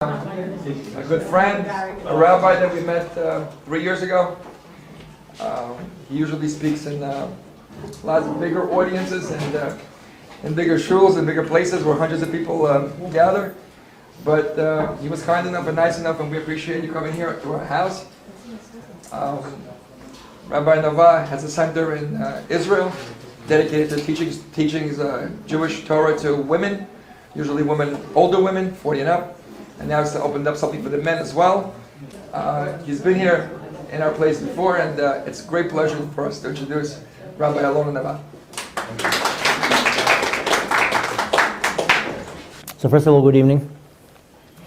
A good friend, a rabbi that we met 3 years ago. He usually speaks in lots of bigger audiences and in bigger shuls and bigger places where hundreds of people gather. But he was kind enough and nice enough, and we appreciate you coming here to our house. Rabbi Anava has a center in Israel dedicated to teaching Jewish Torah to women, usually women, older women, 40 and up. And now he's opened up something for the men as well. He's been here in our place before, and it's a great pleasure for us to introduce Rabbi Alon Anava. So first of all, good evening.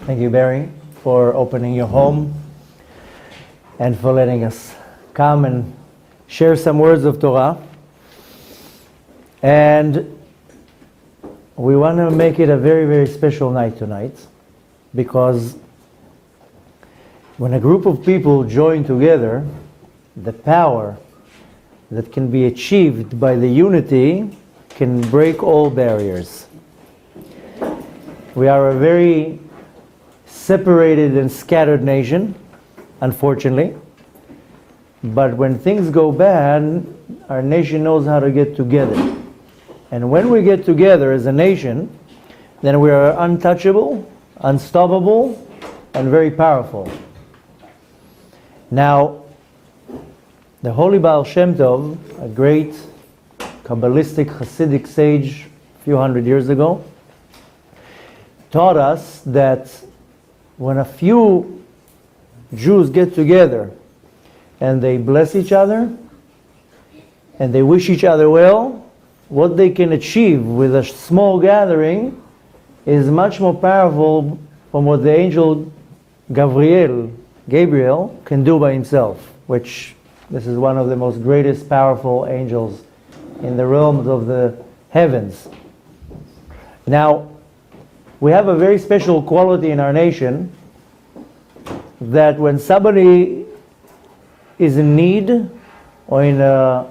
Thank you, Barry, for opening your home and for letting us come and share some words of Torah. And we want to make it a very, very special night tonight, because when a group of people join together, the power that can be achieved by the unity can break all barriers. We are a very separated and scattered nation, unfortunately. But when things go bad, our nation knows how to get together. And when we get together as a nation, then we are untouchable, unstoppable, and very powerful. Now, the Holy Baal Shem Tov, a great Kabbalistic Hasidic sage a few hundred years ago, taught us that when a few Jews get together and they bless each other and they wish each other well, what they can achieve with a small gathering is much more powerful from what the angel Gabriel can do by himself, which this is one of the most greatest powerful angels in the realms of the heavens. Now, we have a very special quality in our nation that when somebody is in need or in a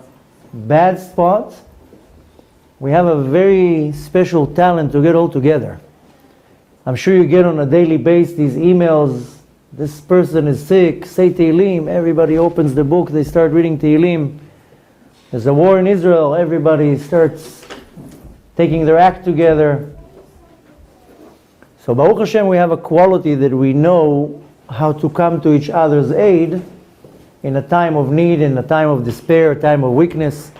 bad spot, we have a very special talent to get all together. I'm sure you get on a daily basis these emails, this person is sick, say Tehillim, everybody opens the book, they start reading Tehillim. There's a war in Israel, everybody starts taking their act together. So Baruch Hashem, we have a quality that we know how to come to each other's aid in a time of need, in a time of despair, a time of weakness.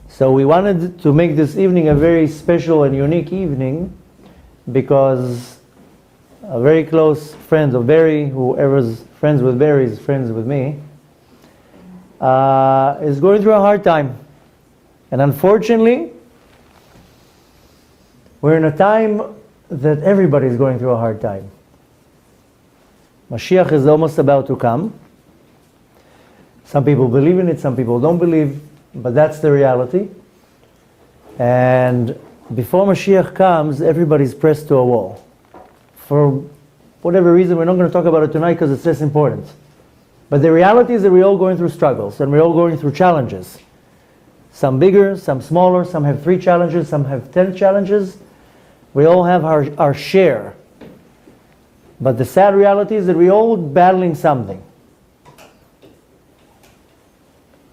So we wanted to make this evening a very special and unique evening, because a very close friend of Barry, whoever's friends with Barry is friends with me, is going through a hard time. And unfortunately, we're in a time that everybody is going through a hard time. Mashiach is almost about to come. Some people believe in it, some people don't believe, but that's the reality. And before Mashiach comes, everybody's pressed to a wall. For whatever reason, we're not going to talk about it tonight because it's less important. But the reality is that we're all going through struggles and we're all going through challenges. Some bigger, some smaller, some have 3 challenges, some have 10 challenges. We all have our share. But the sad reality is that we're all battling something.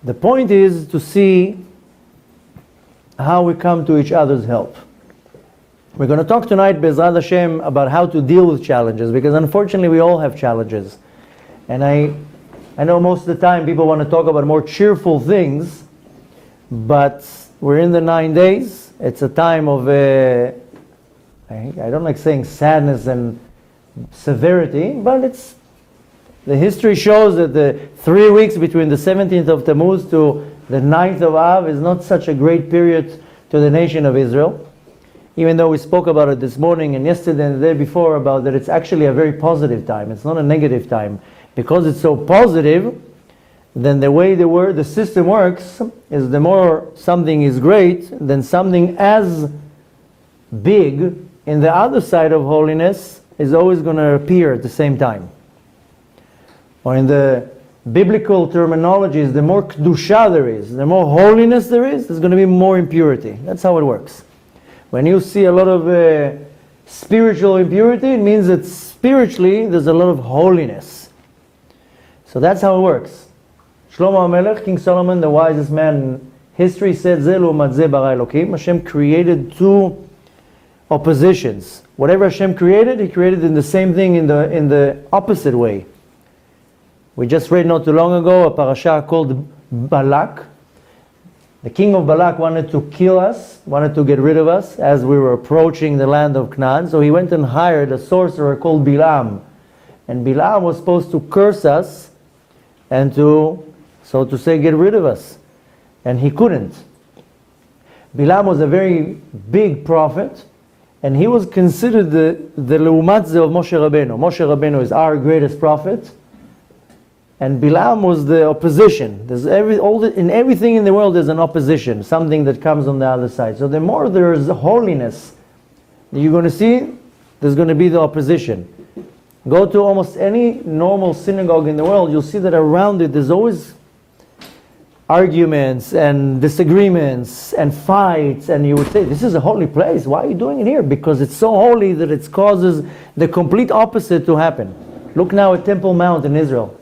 The point is to see how we come to each other's help. We're going to talk tonight, Be'ezrat Hashem, about how to deal with challenges, because unfortunately we all have challenges. And I know most of the time people want to talk about more cheerful things, but we're in the 9 days. It's a time of, I don't like saying sadness and severity, but the history shows that the 3 weeks between the 17th of Tammuz to the 9th of Av is not such a great period to the nation of Israel. Even though we spoke about it this morning and yesterday and the day before about that it's actually a very positive time. It's not a negative time. Because it's so positive, then the way the system works is the more something is great, then something as big in the other side of holiness is always going to appear at the same time. Or in the biblical terminologies, the more kedusha there is, the more holiness there is, there's going to be more impurity. That's how it works. When you see a lot of spiritual impurity, it means that spiritually there's a lot of holiness. So that's how it works. Shlomo HaMelech, King Solomon, the wisest man in history, said, Ze l'umat ze bara Elokim. Hashem created two oppositions. Whatever Hashem created, He created in the same thing in the opposite way. We just read not too long ago a parasha called Balak. The king of Balak wanted to kill us, wanted to get rid of us as we were approaching the land of Canaan. So he went and hired a sorcerer called Bilam. And Bilam was supposed to curse us and to, so to say, get rid of us. And he couldn't. Bilam was a very big prophet, and he was considered the Leumat Ze of Moshe Rabbeinu. Moshe Rabbeinu is our greatest prophet, and Bilam was the opposition. There's in everything in the world there's an opposition, something that comes on the other side. So the more there's holiness, you're going to see there's going to be the opposition. Go to almost any normal synagogue in the world, you'll see that around it there's always arguments and disagreements and fights, and you would say, this is a holy place, why are you doing it here? Because it's so holy that it causes the complete opposite to happen. Look now at Temple Mount in Israel,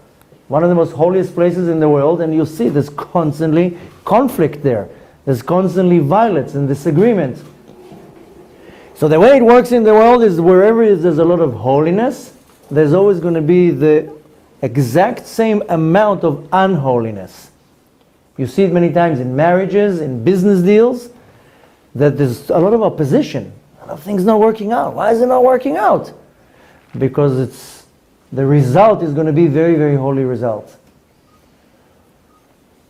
one of the most holiest places in the world, and you'll see there's constantly conflict there. There's constantly violence and disagreement. So the way it works in the world is wherever there's a lot of holiness, there's always going to be the exact same amount of unholiness. You see it many times in marriages, in business deals, that there's a lot of opposition. A lot of things not working out. Why is it not working out? Because the result is going to be very, very holy result.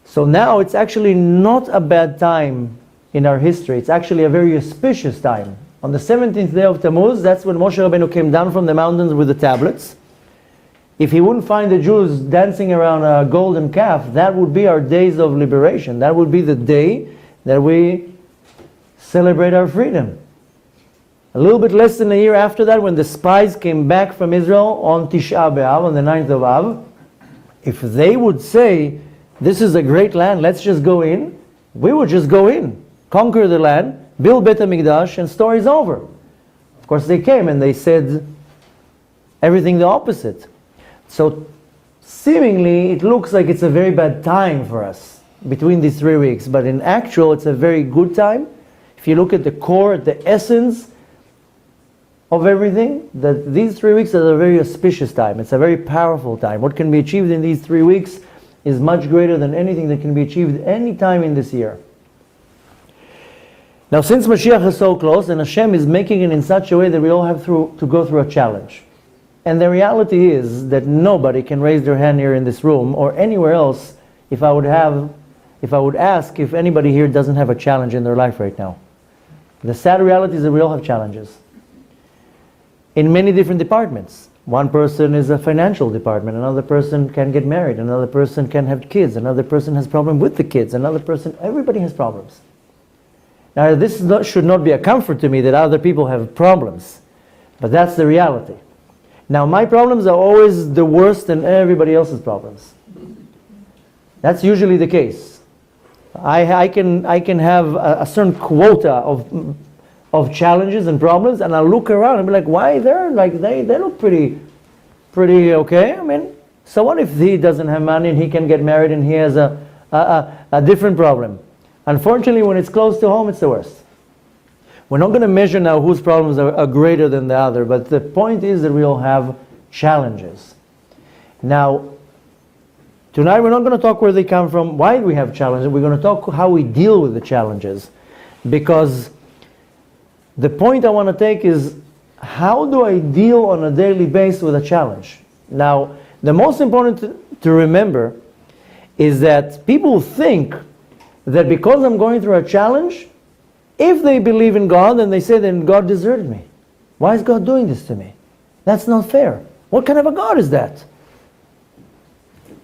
So now it's actually not a bad time in our history. It's actually a very auspicious time. On the 17th day of Tammuz, that's when Moshe Rabbeinu came down from the mountains with the tablets. If he wouldn't find the Jews dancing around a golden calf, that would be our days of liberation. That would be the day that we celebrate our freedom. A little bit less than a year after that, when the spies came back from Israel on Tisha B'Av, on the 9th of Av, if they would say, this is a great land, let's just go in, we would just go in, conquer the land, build Beit HaMikdash, and story's over. Of course they came and they said everything the opposite. So seemingly it looks like it's a very bad time for us between these 3 weeks, but in actual it's a very good time. If you look at the core, at the essence of everything, that these 3 weeks are a very auspicious time. It's a very powerful time. What can be achieved in these 3 weeks is much greater than anything that can be achieved any time in this year. Now since Mashiach is so close, and Hashem is making it in such a way that we all have to go through a challenge. And the reality is that nobody can raise their hand here in this room or anywhere else if I would ask if anybody here doesn't have a challenge in their life right now. The sad reality is that we all have challenges in many different departments. One person is a financial department, another person can get married, another person can have kids, another person has problem with the kids, another person, everybody has problems. Now this should not be a comfort to me that other people have problems, but that's the reality. Now my problems are always the worse than everybody else's problems. That's usually the case. I can have a certain quota of challenges and problems, and I'll look around and be like, why they're like they look pretty okay. I mean, so what if he doesn't have money and he can get married and he has a different problem? Unfortunately, when it's close to home, it's the worst. We're not going to measure now whose problems are greater than the other, but the point is that we all have challenges. Now, tonight we're not going to talk where they come from, why we have challenges. We're going to talk how we deal with the challenges. Because the point I want to take is, how do I deal on a daily basis with a challenge? Now, the most important to remember is that people think that because I'm going through a challenge, if they believe in God and they say, then God deserted me. Why is God doing this to me? That's not fair. What kind of a God is that?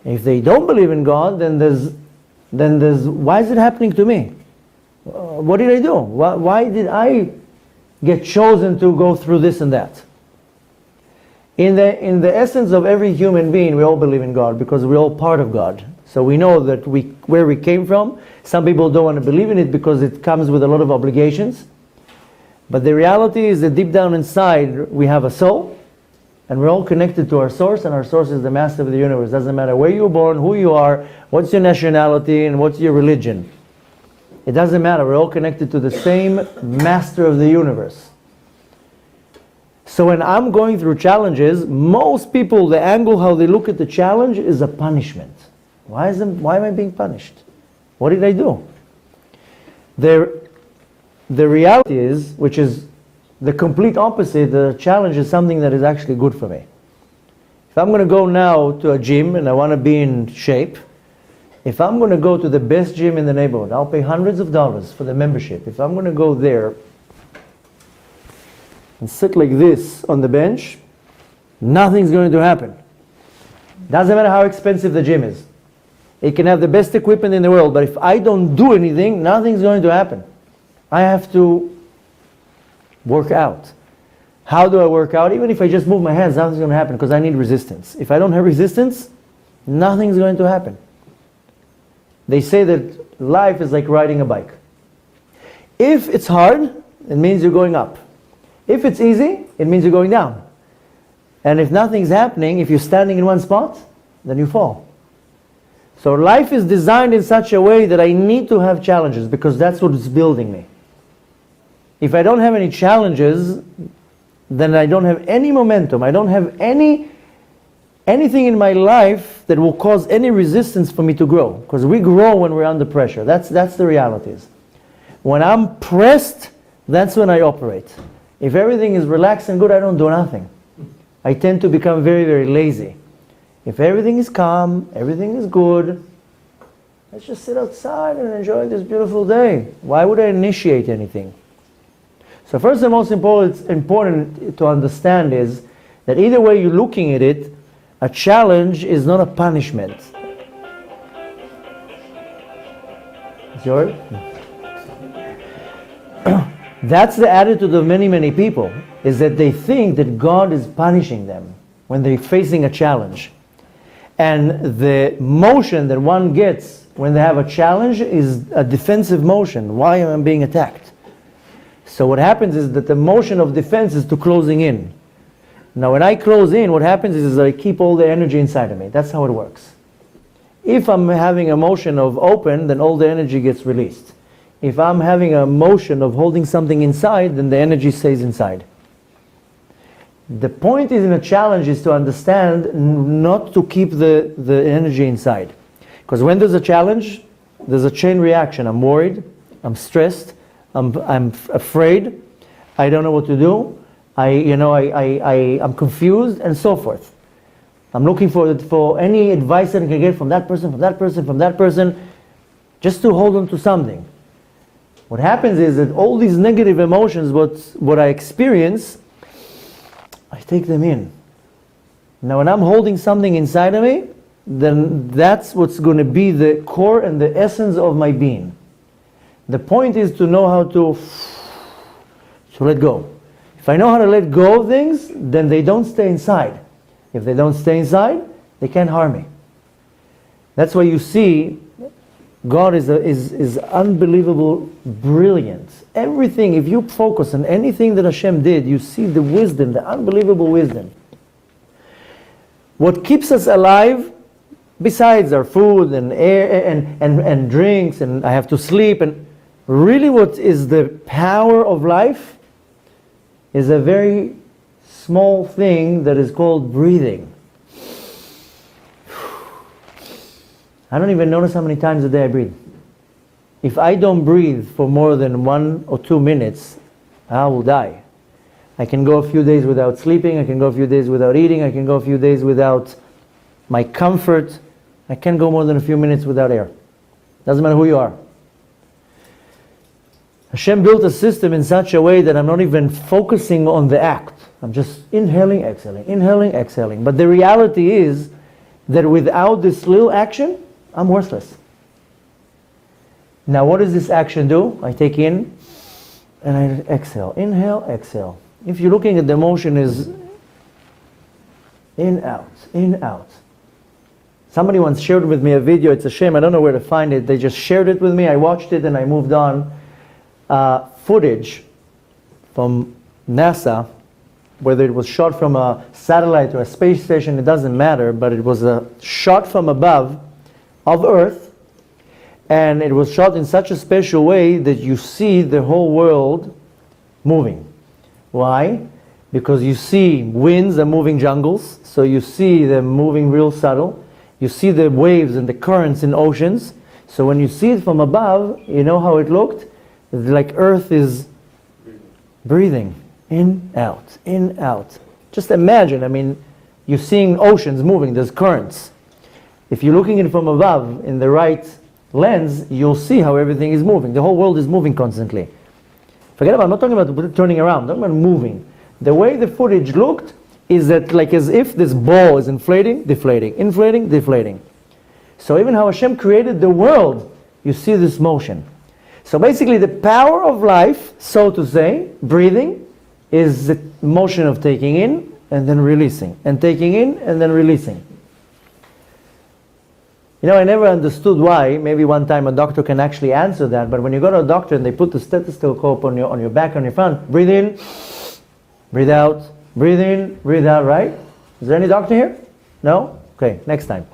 If they don't believe in God, then there's why is it happening to me? What did I do? Why did I get chosen to go through this and that? In the essence of every human being, we all believe in God because we're all part of God. So we know that where we came from. Some people don't want to believe in it because it comes with a lot of obligations. But the reality is that deep down inside, we have a soul, and we're all connected to our source, and our source is the master of the universe. Doesn't matter where you were born, who you are, what's your nationality, and what's your religion. It doesn't matter. We're all connected to the same master of the universe. So when I'm going through challenges, most people, the angle how they look at the challenge is a punishment. Why am I being punished? What did I do? The reality is, which is the complete opposite, the challenge is something that is actually good for me. If I'm going to go now to a gym and I want to be in shape, if I'm going to go to the best gym in the neighborhood, I'll pay hundreds of dollars for the membership. If I'm going to go there and sit like this on the bench, nothing's going to happen. Doesn't matter how expensive the gym is. It can have the best equipment in the world, but if I don't do anything, nothing's going to happen. I have to work out. How do I work out? Even if I just move my hands, nothing's going to happen because I need resistance. If I don't have resistance, nothing's going to happen. They say that life is like riding a bike. If it's hard, it means you're going up. If it's easy, it means you're going down. And if nothing's happening, if you're standing in one spot, then you fall. So life is designed in such a way that I need to have challenges because that's what is building me. If I don't have any challenges, then I don't have any momentum. I don't have anything in my life that will cause any resistance for me to grow. Because we grow when we're under pressure. That's the realities. When I'm pressed, that's when I operate. If everything is relaxed and good, I don't do nothing. I tend to become very, very lazy. If everything is calm, everything is good, let's just sit outside and enjoy this beautiful day. Why would I initiate anything? So first and most important to understand is that either way you're looking at it, a challenge is not a punishment. It's yours? That's the attitude of many, many people, is that they think that God is punishing them when they're facing a challenge. And the motion that one gets when they have a challenge is a defensive motion. Why am I being attacked? So what happens is that the motion of defense is to closing in. Now when I close in, what happens is I keep all the energy inside of me. That's how it works. If I'm having a motion of open, then all the energy gets released. If I'm having a motion of holding something inside, then the energy stays inside. The point is in a challenge is to understand not to keep the energy inside. Because when there's a challenge, there's a chain reaction. I'm worried, I'm stressed, I'm afraid, I don't know what to do, I'm confused, and so forth. I'm looking for any advice that I can get from that person, just to hold on to something. What happens is that all these negative emotions, what I experience, I take them in. Now when I'm holding something inside of me, then that's what's going to be the core and the essence of my being. The point is to know how to let go. If I know how to let go of things, then they don't stay inside. If they don't stay inside, they can't harm me. That's why you see God is unbelievable, brilliant. Everything, if you focus on anything that Hashem did, you see the wisdom, the unbelievable wisdom. What keeps us alive, besides our food and air and drinks, and I have to sleep, and really what is the power of life is a very small thing that is called breathing. I don't even notice how many times a day I breathe. If I don't breathe for more than 1 or 2 minutes, I will die. I can go a few days without sleeping, I can go a few days without eating, I can go a few days without my comfort. I can't go more than a few minutes without air. Doesn't matter who you are. Hashem built a system in such a way that I'm not even focusing on the act. I'm just inhaling, exhaling. But the reality is that without this little action, I'm worthless. Now what does this action do? I take in and I exhale. Inhale, exhale. If you're looking at the motion is in, out. Somebody once shared with me a video, it's a shame, I don't know where to find it. They just shared it with me, I watched it and I moved on. Footage from NASA, whether it was shot from a satellite or a space station, it doesn't matter, but it was a shot from above of Earth, and it was shot in such a special way that you see the whole world moving. Why? Because you see winds are moving jungles, so you see them moving real subtle. You see the waves and the currents in oceans. So when you see it from above, you know how it looked? It's like Earth is breathing. In, out. Just imagine, I mean, you're seeing oceans moving, there's currents. If you're looking at it from above in the right lens, you'll see how everything is moving. The whole world is moving constantly. Forget about, I'm not talking about turning around, I'm talking about moving. The way the footage looked is that like as if this ball is inflating, deflating, inflating, deflating. So even how Hashem created the world, you see this motion. So basically the power of life, so to say, breathing, is the motion of taking in and then releasing, and taking in and then releasing. You know, I never understood why. Maybe one time a doctor can actually answer that, but when you go to a doctor and they put the stethoscope on your back, on your front, breathe in, breathe out, breathe in, breathe out, right? Is there any doctor here? No? Okay, next time.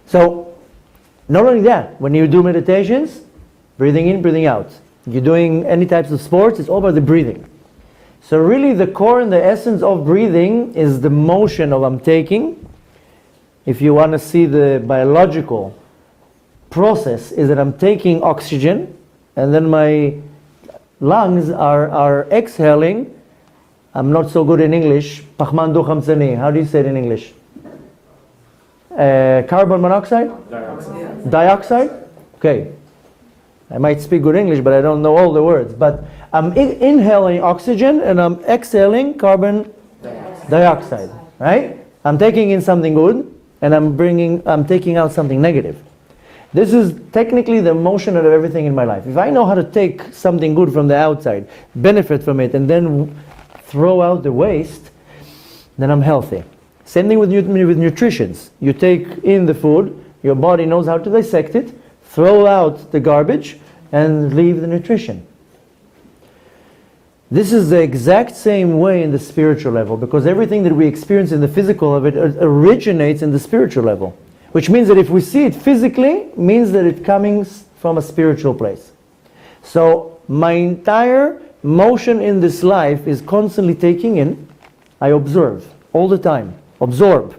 So, not only that, when you do meditations, breathing in, breathing out. You're doing any types of sports, it's all about the breathing. So really the core and the essence of breathing is the motion of I'm taking. If you want to see the biological process, is that I'm taking oxygen and then my lungs are exhaling. I'm not so good in English. Pachman du-khamsani. How do you say it in English? Carbon monoxide? Dioxide? Okay. I might speak good English, but I don't know all the words. But I'm inhaling oxygen and I'm exhaling carbon dioxide, right? I'm taking in something good and I'm taking out something negative. This is technically the motion of everything in my life. If I know how to take something good from the outside, benefit from it, and then throw out the waste, then I'm healthy. Same thing with nutrition. You take in the food, your body knows how to dissect it, throw out the garbage, and leave the nutrition. This is the exact same way in the spiritual level, because everything that we experience in the physical of it originates in the spiritual level. Which means that if we see it physically, means that it's coming from a spiritual place. So my entire motion in this life is constantly taking in. I observe all the time. Absorb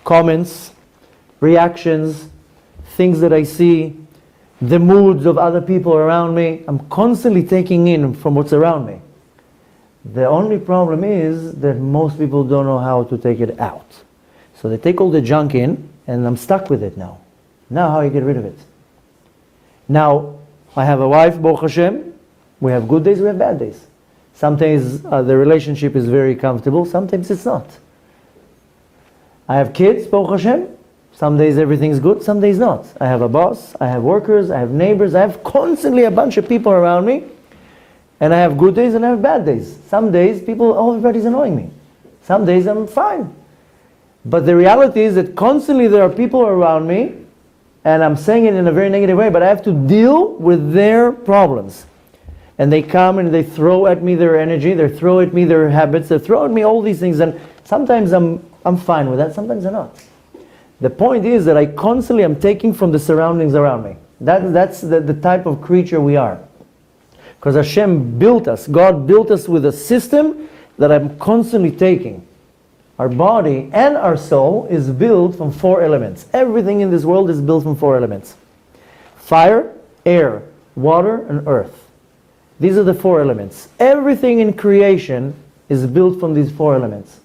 comments, reactions, things that I see, the moods of other people around me. I'm constantly taking in from what's around me. The only problem is that most people don't know how to take it out. So they take all the junk in, and I'm stuck with it now. Now how do you get rid of it? Now, I have a wife, Baruch Hashem. We have good days, we have bad days. Sometimes the relationship is very comfortable, sometimes it's not. I have kids, Baruch Hashem. Some days everything's good, some days not. I have a boss, I have workers, I have neighbors, I have constantly a bunch of people around me. And I have good days and I have bad days. Some days everybody's annoying me. Some days I'm fine. But the reality is that constantly there are people around me, and I'm saying it in a very negative way, but I have to deal with their problems. And they come and they throw at me their energy, they throw at me their habits, they throw at me all these things, and sometimes I'm fine with that, sometimes I'm not. The point is that I constantly am taking from the surroundings around me. That's the type of creature we are. Because Hashem built us, God built us with a system that I'm constantly taking. Our body and our soul is built from 4 elements. Everything in this world is built from 4 elements. Fire, air, water, and earth. These are the 4 elements. Everything in creation is built from these 4 elements.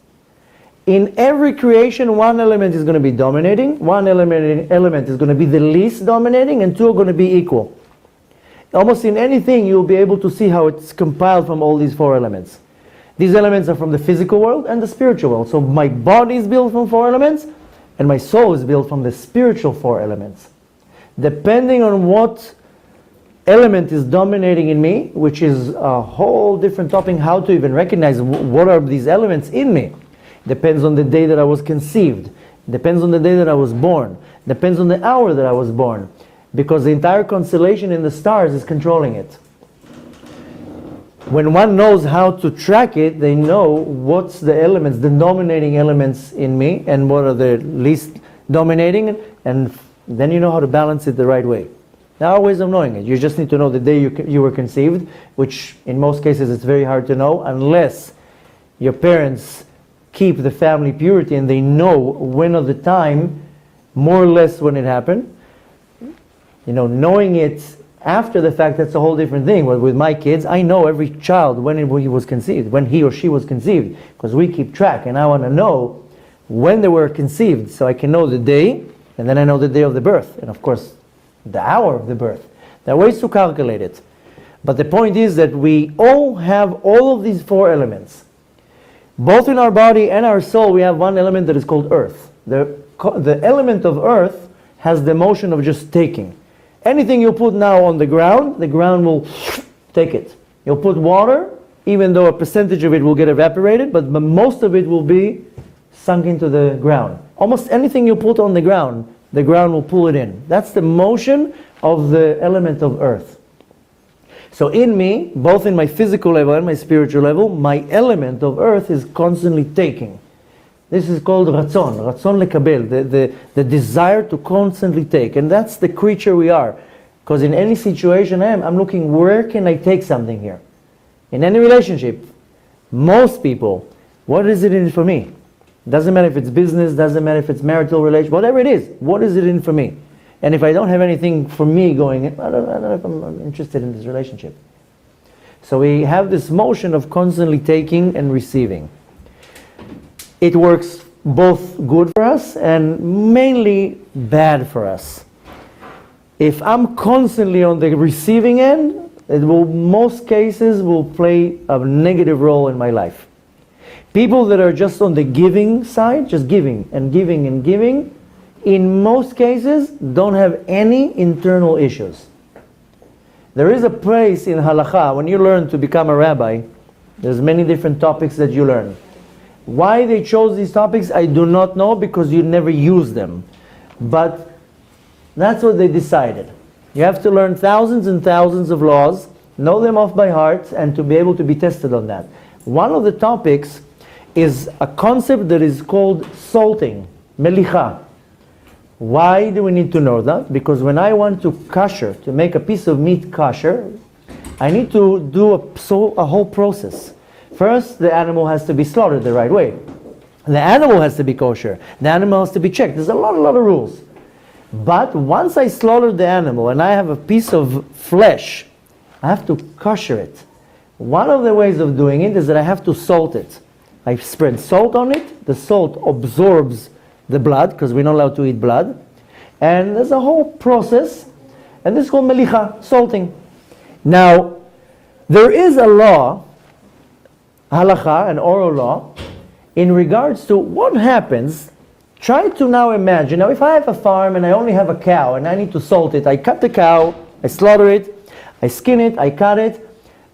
In every creation, 1 element is going to be dominating, 1 element is going to be the least dominating, and 2 are going to be equal. Almost in anything, you'll be able to see how it's compiled from all these 4 elements. These elements are from the physical world and the spiritual world. So my body is built from 4 elements, and my soul is built from the spiritual 4 elements. Depending on what element is dominating in me, which is a whole different topic, how to even recognize what are these elements in me. Depends on the day that I was conceived. Depends on the day that I was born. Depends on the hour that I was born. Because the entire constellation in the stars is controlling it. when one knows how to track it, they know what's the elements, the dominating elements in me, and what are the least dominating, and then you know how to balance it the right way. There are ways of knowing it. You just need to know the day you were conceived, which in most cases it's very hard to know unless your parents keep the family purity and they know when of the time, more or less when it happened. You know, knowing it after the fact, that's a whole different thing. But with my kids, I know every child when he was conceived, when he or she was conceived, because we keep track, and I want to know when they were conceived, so I can know the day, and then I know the day of the birth, and of course, the hour of the birth. There are ways to calculate it. But the point is that we all have all of these four elements. Both in our body and our soul, we have one element that is called earth. The element of earth has the motion of just taking. Anything you put now on the ground will take it. You'll put water, even though a percentage of it will get evaporated, but most of it will be sunk into the ground. Almost anything you put on the ground will pull it in. That's the motion of the element of earth. So in me, both in my physical level and my spiritual level, my element of earth is constantly taking. This is called ratzon lekabel, the desire to constantly take. And that's the creature we are. Because in any situation I'm looking, where can I take something here? In any relationship, most people, what is it in for me? Doesn't matter if it's business, doesn't matter if it's marital relation, whatever it is, what is it in for me? And if I don't have anything for me going, I don't know if I'm interested in this relationship. So we have this motion of constantly taking and receiving. It works both good for us and mainly bad for us. If I'm constantly on the receiving end, it will, most cases, will play a negative role in my life. People that are just on the giving side, just giving and giving and giving, in most cases don't have any internal issues. There is a place in Halacha, when you learn to become a rabbi, there's many different topics that you learn. Why they chose these topics, I do not know, because you never use them. But that's what they decided. You have to learn thousands and thousands of laws, know them off by heart, and to be able to be tested on that. One of the topics is a concept that is called salting, melicha. Why do we need to know that? Because when I want to kosher, to make a piece of meat kosher, I need to do a whole process. First, the animal has to be slaughtered the right way. The animal has to be kosher. The animal has to be checked. There's a lot of rules. But once I slaughter the animal and I have a piece of flesh, I have to kosher it. One of the ways of doing it is that I have to salt it. I spread salt on it. The salt absorbs the blood, because we're not allowed to eat blood. And there's a whole process, and this is called melicha, salting. Now, there is a law, halacha, an oral law, in regards to what happens. Try to now imagine, now if I have a farm and I only have a cow and I need to salt it, I cut the cow, I slaughter it, I skin it, I cut it,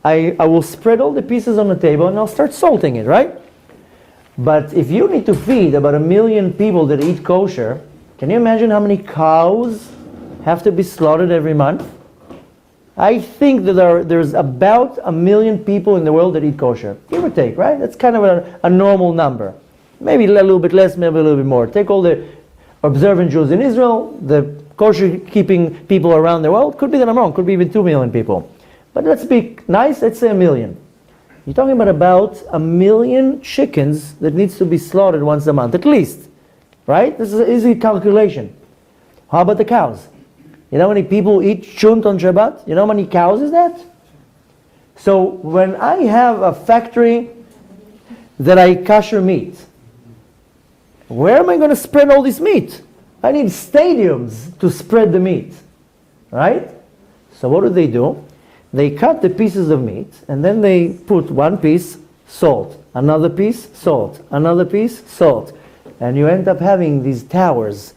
I will spread all the pieces on the table and I'll start salting it, right? But if you need to feed about 1 million people that eat kosher, can you imagine how many cows have to be slaughtered every month? I think that there's about 1 million people in the world that eat kosher, give or take, right? That's kind of a normal number. Maybe a little bit less, maybe a little bit more. Take all the observant Jews in Israel, the kosher-keeping people around the world. Could be that I'm wrong, could be even 2 million people. But let's be nice, let's say 1 million. You're talking about 1 million chickens that needs to be slaughtered once a month, at least. Right? This is an easy calculation. How about the cows? You know how many people eat shunt on Shabbat? You know how many cows is that? So when I have a factory that I kosher meat, where am I going to spread all this meat? I need stadiums to spread the meat. Right? So what do? They cut the pieces of meat and then they put one piece salt, another piece salt, another piece salt. And you end up having these towers,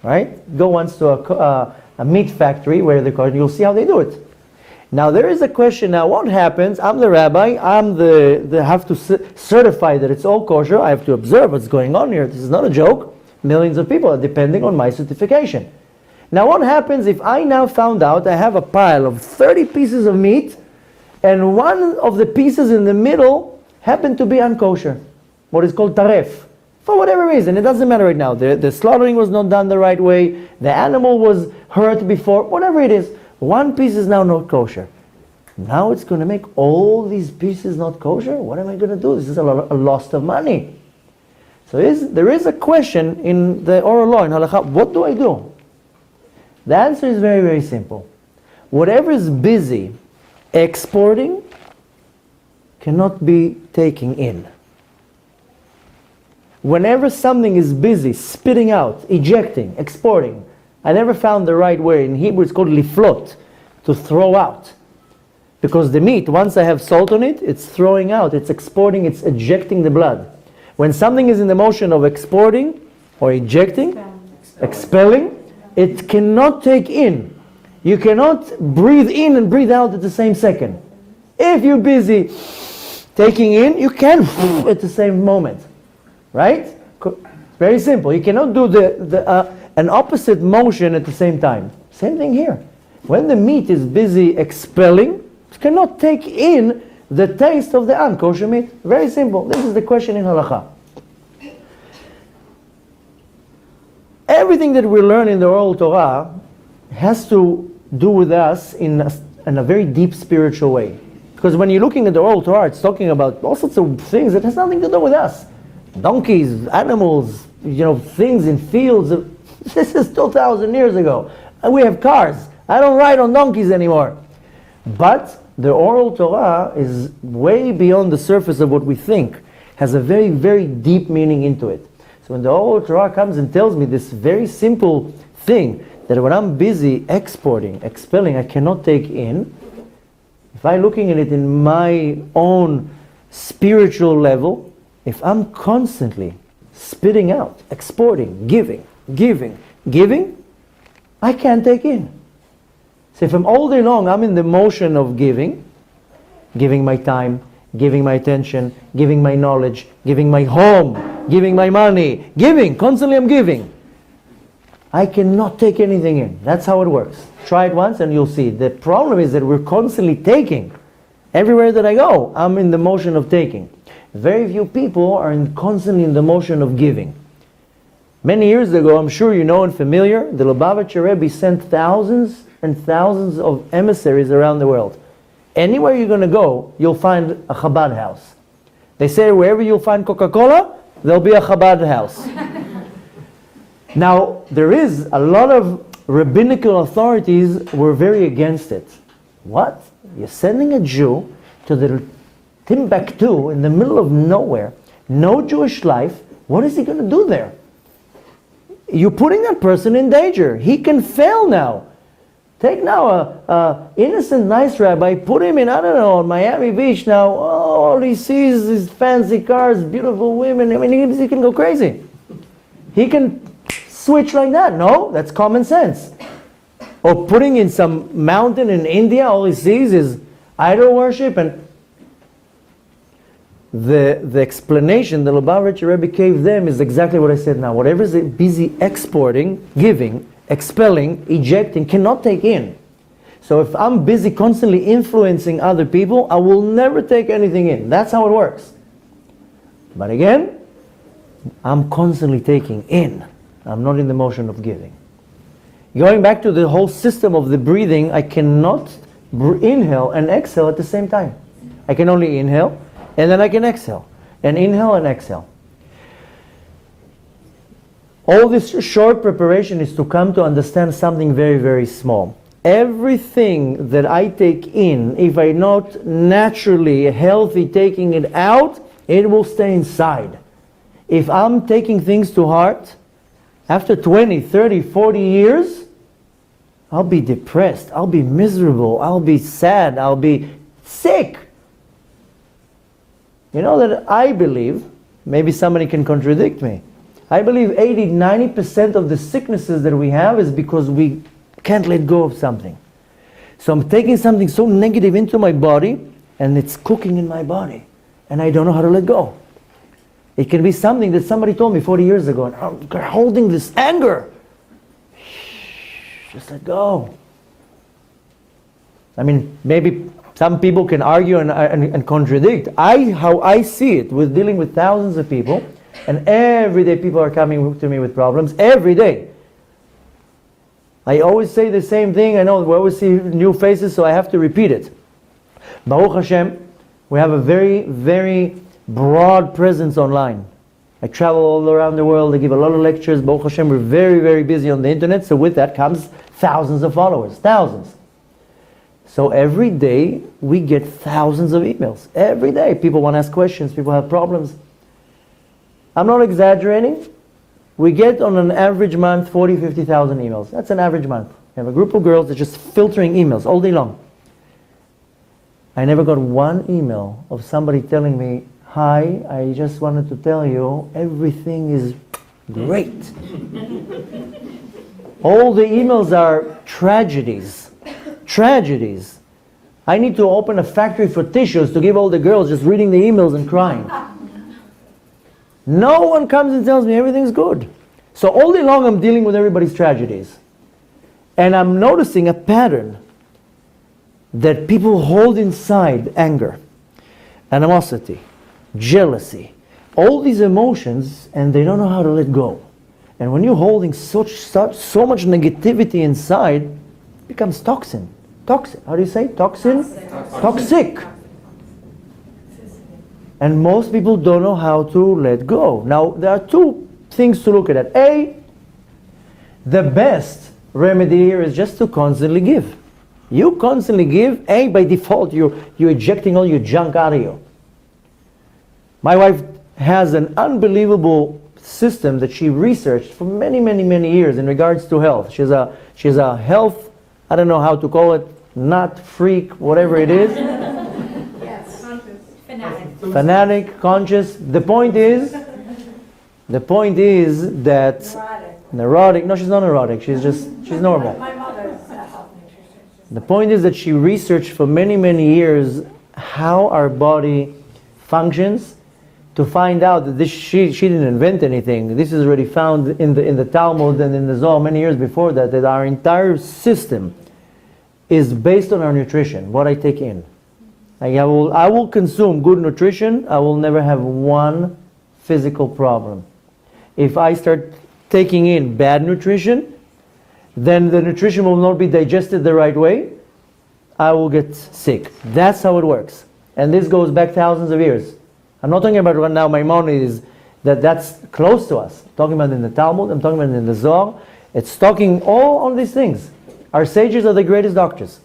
right? Go once to a meat factory where they call it, you'll see how they do it. Now there is a question now, what happens? I'm the rabbi, I have to certify that it's all kosher, I have to observe what's going on here. This is not a joke. Millions of people are depending on my certification. Now what happens if I now found out I have a pile of 30 pieces of meat and one of the pieces in the middle happened to be unkosher, what is called taref. For whatever reason, it doesn't matter right now. The slaughtering was not done the right way, the animal was hurt before, whatever it is. One piece is now not kosher. Now it's going to make all these pieces not kosher? What am I going to do? This is a loss of money. So there is a question in the oral law, in Halacha, what do I do? The answer is very, very simple. Whatever is busy exporting cannot be taken in. Whenever something is busy spitting out, ejecting, exporting, I never found the right word. In Hebrew it's called liflot, to throw out. Because the meat, once I have salt on it, it's throwing out, it's exporting, it's ejecting the blood. When something is in the motion of exporting or ejecting, expelling, it cannot take in. You cannot breathe in and breathe out at the same second. If you're busy taking in, you can at the same moment. Right? Very simple. You cannot do an opposite motion at the same time. Same thing here. When the meat is busy expelling, it cannot take in the taste of the unkosher meat. Very simple. This is the question in Halacha. Everything that we learn in the oral Torah has to do with us in a very deep spiritual way. Because when you're looking at the oral Torah, it's talking about all sorts of things that has nothing to do with us. Donkeys, animals, things in fields. This is 2,000 years ago. And we have cars. I don't ride on donkeys anymore. But the oral Torah is way beyond the surface of what we think. Has a very, very deep meaning into it. So when the oral Torah comes and tells me this very simple thing, that when I'm busy exporting, expelling, I cannot take in, if I'm looking at it in my own spiritual level, if I'm constantly spitting out, exporting, giving, I can't take in. So if I'm all day long, I'm in the motion of giving my time, giving my attention, giving my knowledge, giving my home, giving my money, constantly I'm giving. I cannot take anything in. That's how it works. Try it once and you'll see. The problem is that we're constantly taking. Everywhere that I go, I'm in the motion of taking. Very few people are constantly in the motion of giving. Many years ago, I'm sure you know and familiar, the Lubavitcher Rebbe sent thousands and thousands of emissaries around the world. Anywhere you're going to go, you'll find a Chabad house. They say wherever you'll find Coca-Cola, there'll be a Chabad house. Now, there is a lot of rabbinical authorities were very against it. What? You're sending a Jew to the Timbuktu in the middle of nowhere, no Jewish life, what is he going to do there? You're putting that person in danger. He can fail now. Take now a innocent, nice rabbi, put him in, on Miami Beach now, all he sees is fancy cars, beautiful women, he can go crazy. He can switch like that. No, that's common sense. Or putting in some mountain in India, all he sees is idol worship, and the explanation the Lubavitcher Rebbe gave them is exactly what I said now. Whatever is busy exporting, giving, expelling, ejecting, cannot take in. So if I'm busy constantly influencing other people, I will never take anything in. That's how it works. But again, I'm constantly taking in. I'm not in the motion of giving. Going back to the whole system of the breathing, I cannot inhale and exhale at the same time. I can only inhale, and then I can exhale. And inhale and exhale. All this short preparation is to come to understand something very, very small. Everything that I take in, if I'm not naturally healthy taking it out, it will stay inside. If I'm taking things to heart, after 20, 30, 40 years, I'll be depressed, I'll be miserable, I'll be sad, I'll be sick. You know that I believe, maybe somebody can contradict me, I believe 80, 90% of the sicknesses that we have is because we can't let go of something. So I'm taking something so negative into my body, and it's cooking in my body, and I don't know how to let go. It can be something that somebody told me 40 years ago, and I'm holding this anger. Just let go. I mean, maybe Some people can argue and contradict. How I see it, with dealing with thousands of people, and every day people are coming to me with problems, every day. I always say the same thing. I know we always see new faces, so I have to repeat it. Baruch Hashem, we have a very, very broad presence online. I travel all around the world, I give a lot of lectures. Baruch Hashem, we're very, very busy on the internet, so with that comes thousands of followers, thousands. So every day we get thousands of emails. Every day people want to ask questions, people have problems. I'm not exaggerating. We get on an average month 40, 50,000 emails. That's an average month. We have a group of girls that are just filtering emails all day long. I never got one email of somebody telling me, "Hi, I just wanted to tell you everything is great." All the emails are tragedies. Tragedies. I need to open a factory for tissues to give all the girls just reading the emails and crying. No one comes and tells me everything's good. So all day long I'm dealing with everybody's tragedies. And I'm noticing a pattern that people hold inside: anger, animosity, jealousy, all these emotions, and they don't know how to let go. And when you're holding so much negativity inside, it becomes toxin. Toxic. How do you say? Toxin? Toxic. And most people don't know how to let go. Now, there are two things to look at. A, the best remedy here is just to constantly give. You constantly give. A, by default, you're ejecting all your junk out of you. My wife has an unbelievable system that she researched for many, many, many years in regards to health. She's a health, I don't know how to call it, nut, freak, whatever it is. Yes. Fanatic, conscious. The point is that neurotic. No, she's not neurotic. She's normal. My mother's a health nutritionist. The point is that she researched for many, many years how our body functions, to find out that she didn't invent anything. This is already found in the Talmud and in the Zohar many years before that our entire system is based on our nutrition, what I take in. Like I will consume good nutrition, I will never have one physical problem. If I start taking in bad nutrition, then the nutrition will not be digested the right way, I will get sick. That's how it works. And this goes back thousands of years. I'm not talking about right now, Maimonides, that's close to us. I'm talking about in the Talmud, I'm talking about in the Zohar. It's talking all on these things. Our sages are the greatest doctors.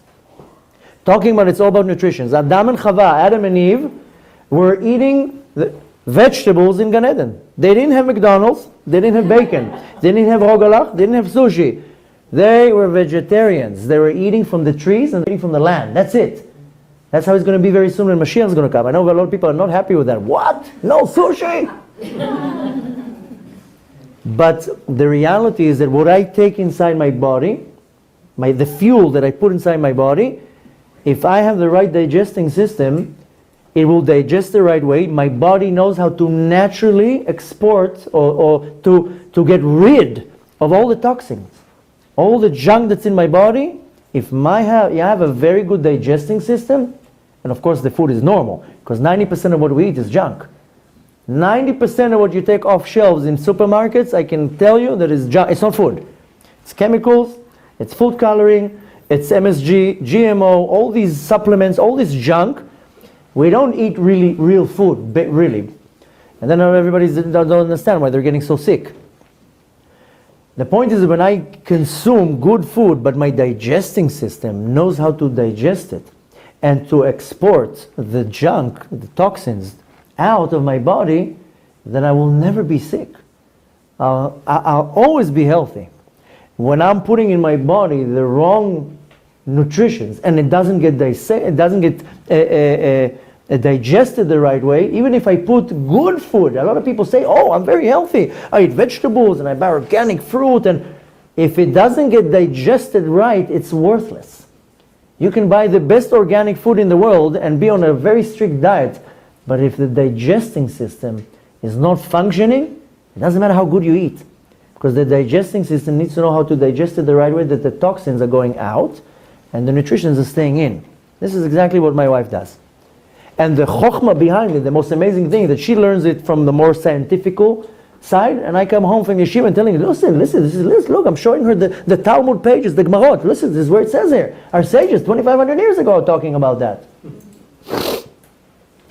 Talking about it's all about nutrition. Adam and Chava, Adam and Eve, were eating the vegetables in Gan Eden. They didn't have McDonald's, they didn't have bacon, they didn't have rogalach, they didn't have sushi. They were vegetarians. They were eating from the trees and eating from the land. That's it. That's how it's going to be very soon when Mashiach is going to come. I know a lot of people are not happy with that. What? No sushi? But the reality is that what I take inside my body, the fuel that I put inside my body, if I have the right digesting system, it will digest the right way. My body knows how to naturally export or to get rid of all the toxins, all the junk that's in my body. If you have a very good digesting system, and of course the food is normal, because 90% of what we eat is junk. 90% of what you take off shelves in supermarkets, I can tell you that is junk. It's not food. It's chemicals, it's food coloring, it's MSG, GMO, all these supplements, all this junk. We don't eat really real food, really. And then everybody don't understand why they're getting so sick. The point is, when I consume good food, but my digesting system knows how to digest it and to export the junk, the toxins, out of my body, then I will never be sick. I'll always be healthy. When I'm putting in my body the wrong nutritions and it doesn't get digested the right way, even if I put good food, a lot of people say, oh, I'm very healthy, I eat vegetables and I buy organic fruit, and if it doesn't get digested right, it's worthless. You can buy the best organic food in the world and be on a very strict diet, but if the digesting system is not functioning, it doesn't matter how good you eat, because the digesting system needs to know how to digest it the right way, that the toxins are going out and the nutrition is staying in. This is exactly what my wife does. And the chokhmah behind it, the most amazing thing, that she learns it from the more scientifical side, and I come home from yeshiva and telling her, listen, look, I'm showing her the Talmud pages, the Gemarot. Listen, this is where it says here. Our sages, 2,500 years ago, are talking about that.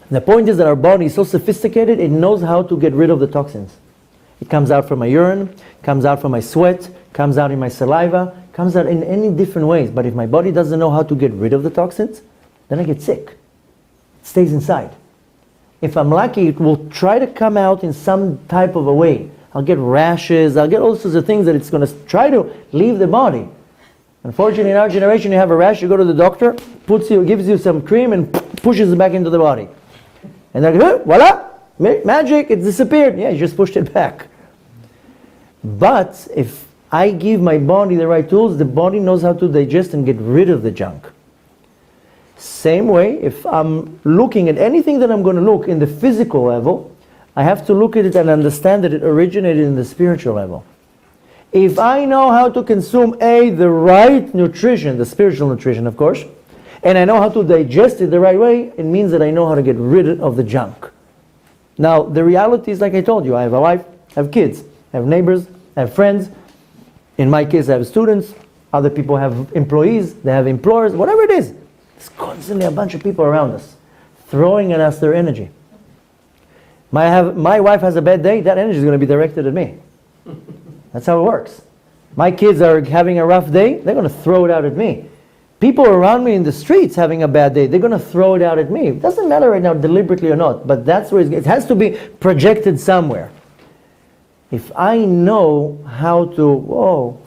The point is that our body is so sophisticated, it knows how to get rid of the toxins. It comes out from my urine, comes out from my sweat, comes out in my saliva, comes out in any different ways. But if my body doesn't know how to get rid of the toxins, then I get sick. It stays inside. If I'm lucky, it will try to come out in some type of a way. I'll get rashes, I'll get all sorts of things that it's going to try to leave the body. Unfortunately, in our generation, you have a rash, you go to the doctor, gives you some cream and pushes it back into the body. And they're like, voila, magic, it disappeared. Yeah, you just pushed it back. But if I give my body the right tools, the body knows how to digest and get rid of the junk. Same way, if I'm looking at anything that I'm going to look in the physical level, I have to look at it and understand that it originated in the spiritual level. If I know how to consume the right nutrition, the spiritual nutrition of course, and I know how to digest it the right way, it means that I know how to get rid of the junk. Now, the reality is, like I told you, I have a wife, I have kids, I have neighbors, I have friends. In my case, I have students. Other people have employees, they have employers, whatever it is. There's constantly a bunch of people around us throwing at us their energy. My wife has a bad day, that energy is going to be directed at me. That's how it works. My kids are having a rough day, they're going to throw it out at me. People around me in the streets having a bad day, they're going to throw it out at me. It doesn't matter right now, deliberately or not, but that's where it has to be projected somewhere. If I know how to,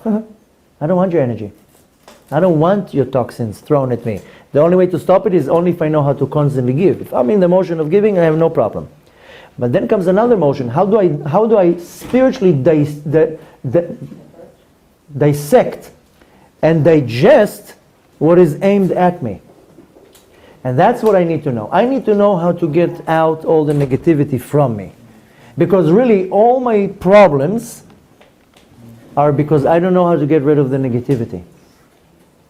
I don't want your energy. I don't want your toxins thrown at me. The only way to stop it is only if I know how to constantly give. If I'm in the motion of giving, I have no problem. But then comes another motion. How do I spiritually dissect and digest what is aimed at me? And that's what I need to know. I need to know how to get out all the negativity from me. Because really all my problems are because I don't know how to get rid of the negativity.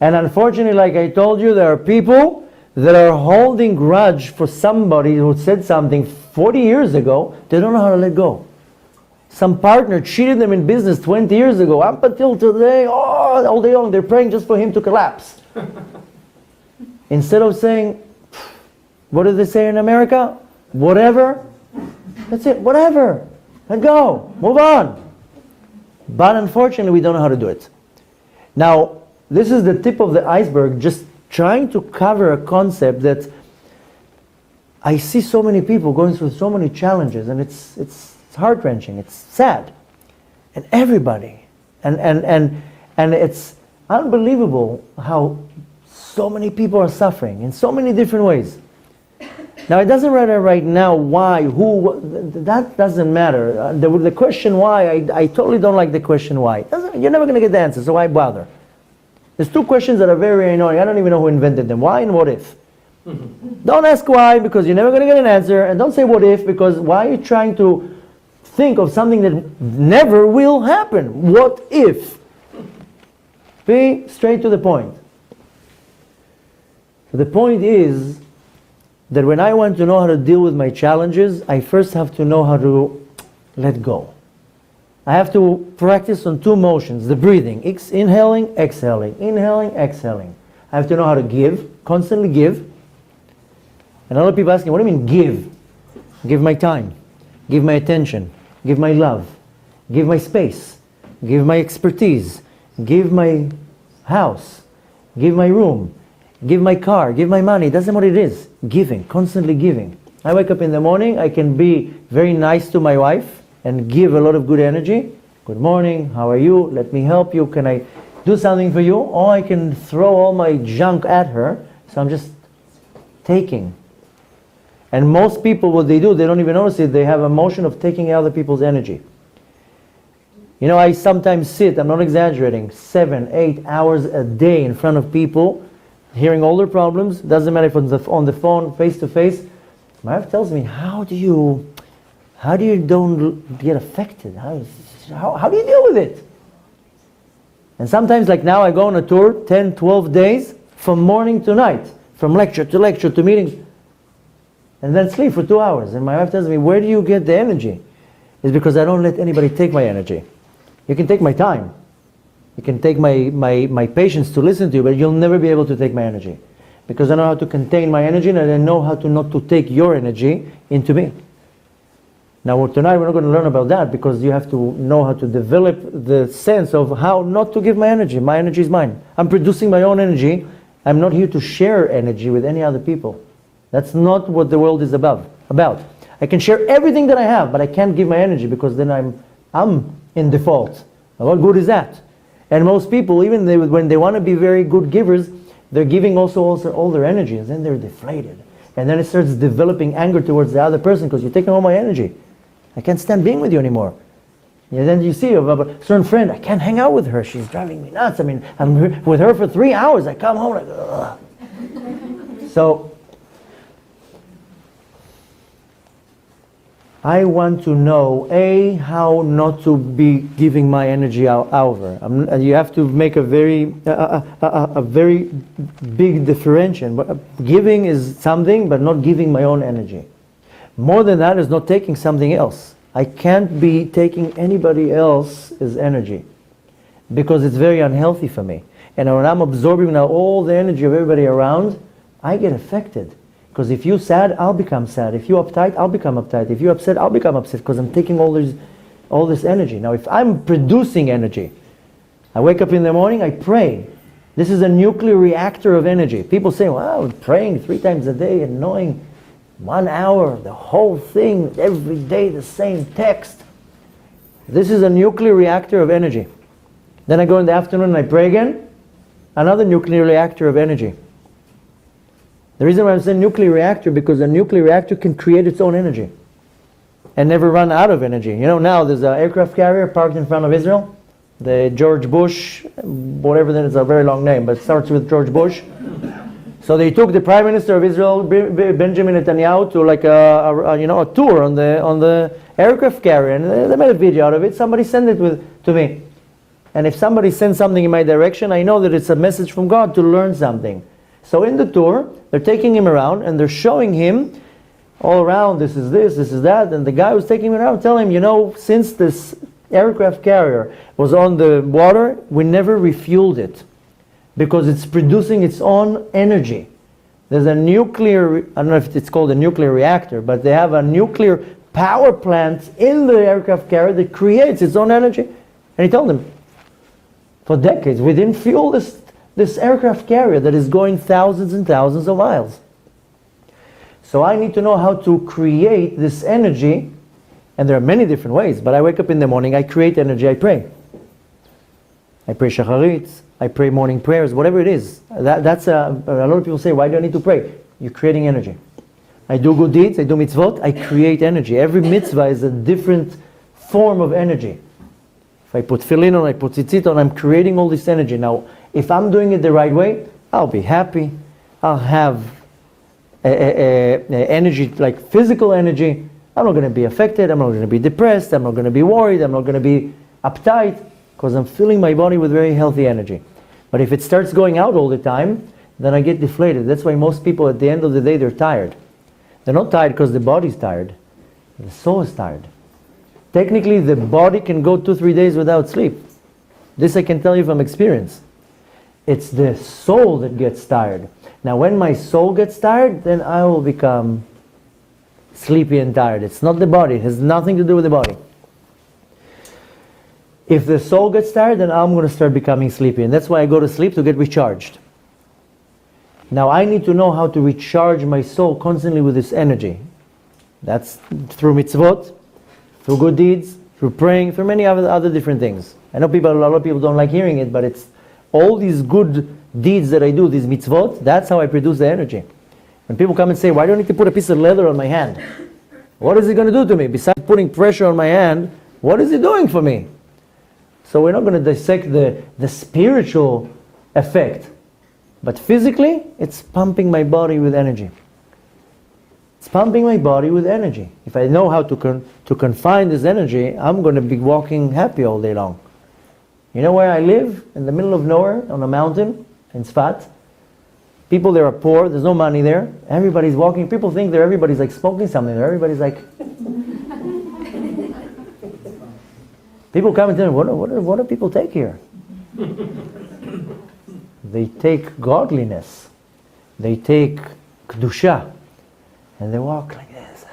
And unfortunately, like I told you, there are people that are holding grudge for somebody who said something 40 years ago. They don't know how to let go. Some partner cheated them in business 20 years ago. Up until today, all day long, they're praying just for him to collapse. Instead of saying, what do they say in America? Whatever. That's it, whatever. Let go, move on. But unfortunately, we don't know how to do it. Now, this is the tip of the iceberg, just trying to cover a concept that I see so many people going through so many challenges, and it's heart-wrenching, it's sad. And everybody, and it's unbelievable how so many people are suffering in so many different ways. Now, it doesn't matter right now why, who, that doesn't matter. The question why, I totally don't like the question why. You're never going to get the answer, so why bother? There's two questions that are very annoying. I don't even know who invented them. Why and what if? Don't ask why, because you're never going to get an answer. And don't say what if, because why are you trying to think of something that never will happen? What if? Be straight to the point. So the point is that when I want to know how to deal with my challenges, I first have to know how to let go. I have to practice on two motions, the breathing, inhaling, exhaling, inhaling, exhaling. I have to know how to give, constantly give. And a lot of people asking, what do you mean give? Give my time, give my attention, give my love, give my space, give my expertise, give my house, give my room, give my car, give my money. It doesn't matter what it is. Giving, constantly giving. I wake up in the morning, I can be very nice to my wife and give a lot of good energy. Good morning, how are you? Let me help you. Can I do something for you? Or I can throw all my junk at her. So I'm just taking. And most people, what they do, they don't even notice it. They have a motion of taking other people's energy. You know, I sometimes sit, I'm not exaggerating, 7, 8 hours a day in front of people, hearing all their problems. Doesn't matter if it's on the phone, face to face. My wife tells me, how do you don't get affected? How do you deal with it? And sometimes, like now, I go on a tour, 10, 12 days, from morning to night. from lecture to lecture to meetings, and then sleep for 2 hours. And my wife tells me, where do you get the energy? It's because I don't let anybody take my energy. You can take my time. You can take my patience to listen to you, but you'll never be able to take my energy. Because I know how to contain my energy, and I know how to not to take your energy into me. Now tonight we're not going to learn about that, because you have to know how to develop the sense of how not to give my energy. My energy is mine. I'm producing my own energy. I'm not here to share energy with any other people. That's not what the world is about. I can share everything that I have, but I can't give my energy, because then I'm in default. Now, what good is that? And most people, even when they want to be very good givers, they're giving also all their energy, and then they're deflated. And then it starts developing anger towards the other person, because you're taking all my energy. I can't stand being with you anymore. And then you see a certain friend, I can't hang out with her. She's driving me nuts. I mean, I'm with her for 3 hours. I come home like, ugh. So, I want to know, how not to be giving my energy over. You have to make a very big differentiation. Giving is something, but not giving my own energy. More than that is not taking something else. I can't be taking anybody else's energy, because it's very unhealthy for me. And when I'm absorbing now all the energy of everybody around, I get affected. Because if you're sad, I'll become sad. If you're uptight, I'll become uptight. If you're upset, I'll become upset, because I'm taking all this energy. Now, if I'm producing energy, I wake up in the morning, I pray. This is a nuclear reactor of energy. People say, wow, praying 3 times a day, annoying. 1 hour, the whole thing, every day the same text. This is a nuclear reactor of energy. Then I go in the afternoon and I pray again. Another nuclear reactor of energy. The reason why I'm saying nuclear reactor, because a nuclear reactor can create its own energy and never run out of energy. You know, now there's an aircraft carrier parked in front of Israel. The George Bush, whatever that is, a very long name, but it starts with George Bush. So they took the Prime Minister of Israel, Benjamin Netanyahu, to like a tour on the aircraft carrier, and they made a video out of it. Somebody sent it to me, and if somebody sends something in my direction, I know that it's a message from God to learn something. So in the tour, they're taking him around and they're showing him all around. This is that, and the guy who's taking him around telling him, since this aircraft carrier was on the water, we never refueled it, because it's producing its own energy. There's a nuclear, I don't know if it's called a nuclear reactor, but they have a nuclear power plant in the aircraft carrier that creates its own energy. And he told them, for decades, we didn't fuel this aircraft carrier that is going thousands and thousands of miles. So I need to know how to create this energy, and there are many different ways, but I wake up in the morning, I create energy, I pray. I pray shacharit, I pray morning prayers, whatever it is. That's a lot of people say, why do I need to pray? You're creating energy. I do good deeds, I do mitzvot, I create energy. Every mitzvah is a different form of energy. If I put tefillin on, I put tzitzit on, I'm creating all this energy. Now, if I'm doing it the right way, I'll be happy. I'll have energy, like physical energy. I'm not going to be affected. I'm not going to be depressed. I'm not going to be worried. I'm not going to be uptight, because I'm filling my body with very healthy energy. But if it starts going out all the time, then I get deflated. That's why most people at the end of the day, they're tired. They're not tired because the body's tired. The soul is tired. Technically, the body can go 2-3 days without sleep. This I can tell you from experience. It's the soul that gets tired. Now, when my soul gets tired, then I will become sleepy and tired. It's not the body. It has nothing to do with the body. If the soul gets tired, then I'm going to start becoming sleepy. And that's why I go to sleep, to get recharged. Now, I need to know how to recharge my soul constantly with this energy. That's through mitzvot, through good deeds, through praying, through many other different things. I know a lot of people don't like hearing it, but it's all these good deeds that I do, these mitzvot, that's how I produce the energy. When people come and say, why do I need to put a piece of leather on my hand? What is it going to do to me? Besides putting pressure on my hand, what is it doing for me? So we're not going to dissect the spiritual effect. But physically, it's pumping my body with energy. It's pumping my body with energy. If I know how to confine this energy, I'm going to be walking happy all day long. You know where I live? In the middle of nowhere, on a mountain, in Sfat. People there are poor, there's no money there. Everybody's walking. People think that everybody's like smoking something there. Everybody's like... People come and tell me, what do people take here? They take godliness. They take kedusha. And they walk like this.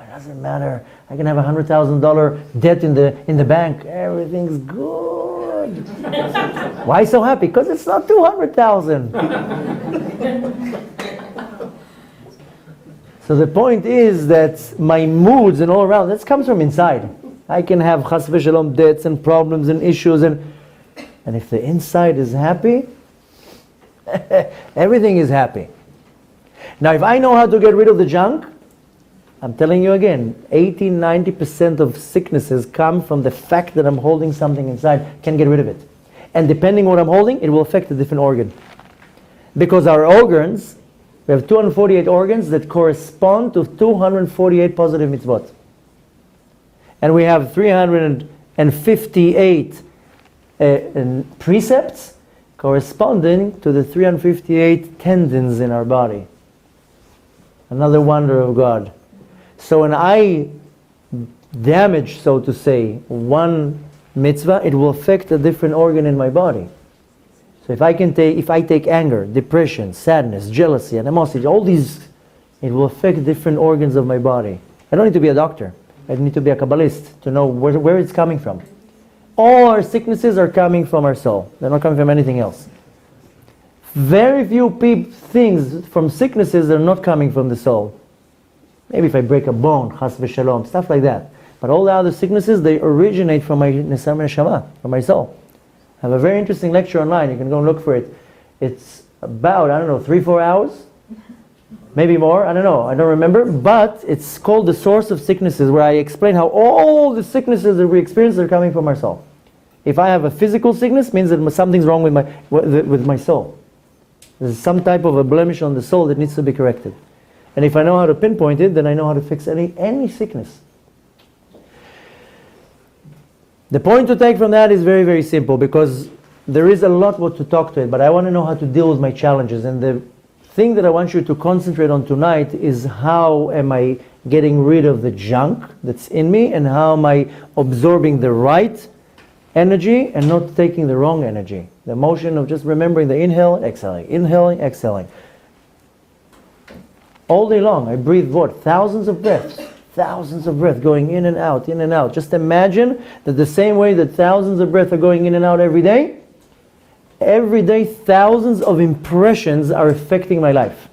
It doesn't matter. I can have $100,000 debt in the bank. Everything's good. Why so happy? Because it's not 200,000. So the point is that my moods and all around, that comes from inside. I can have chas v'shalom debts and problems and issues, and if the inside is happy, everything is happy. Now, if I know how to get rid of the junk, I'm telling you again, 80-90% of sicknesses come from the fact that I'm holding something inside, can't get rid of it. And depending on what I'm holding, it will affect a different organ. Because our organs, we have 248 organs that correspond to 248 positive mitzvot. And we have 358 precepts corresponding to the 358 tendons in our body. Another wonder of God. So when I damage, so to say, one mitzvah, it will affect a different organ in my body. So if I take anger, depression, sadness, jealousy, animosity, all these, it will affect different organs of my body. I don't need to be a doctor. I need to be a Kabbalist to know where it's coming from. All our sicknesses are coming from our soul. They're not coming from anything else. Very few things from sicknesses are not coming from the soul. Maybe if I break a bone, chas v'shalom, stuff like that. But all the other sicknesses, they originate from my neshama, from my soul. I have a very interesting lecture online. You can go and look for it. It's about, 3-4 hours. Maybe more, I don't know, I don't remember, but it's called The Source of Sicknesses, where I explain how all the sicknesses that we experience are coming from our soul. If I have a physical sickness, it means that something's wrong with my soul. There's some type of a blemish on the soul that needs to be corrected. And if I know how to pinpoint it, then I know how to fix any sickness. The point to take from that is very, very simple, because there is a lot what to talk to it, but I want to know how to deal with my challenges. And the thing that I want you to concentrate on tonight is how am I getting rid of the junk that's in me, and how am I absorbing the right energy and not taking the wrong energy. The motion of just remembering the inhaling, exhaling. All day long I breathe what? Thousands of breaths going in and out, in and out. Just imagine that the same way that thousands of breaths are going in and out every day thousands of impressions are affecting my life.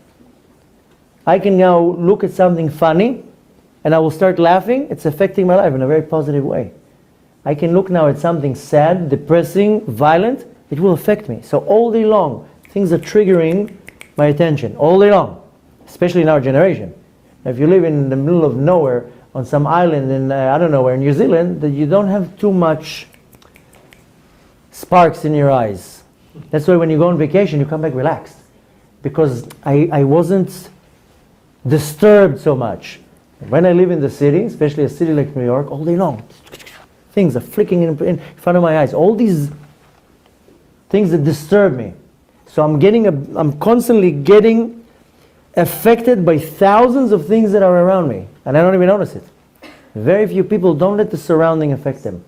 I can now look at something funny and I will start laughing. It's affecting my life in a very positive way. I can look now at something sad, depressing, violent. It will affect me. So all day long, things are triggering my attention. All day long, especially in our generation. Now, if you live in the middle of nowhere on some island in, I don't know where, in New Zealand, that you don't have too much sparks in your eyes. That's why when you go on vacation, you come back relaxed. Because I wasn't disturbed so much. When I live in the city, especially a city like New York, all day long, things are flicking in front of my eyes. All these things that disturb me. So I'm constantly getting affected by thousands of things that are around me. And I don't even notice it. Very few people don't let the surrounding affect them.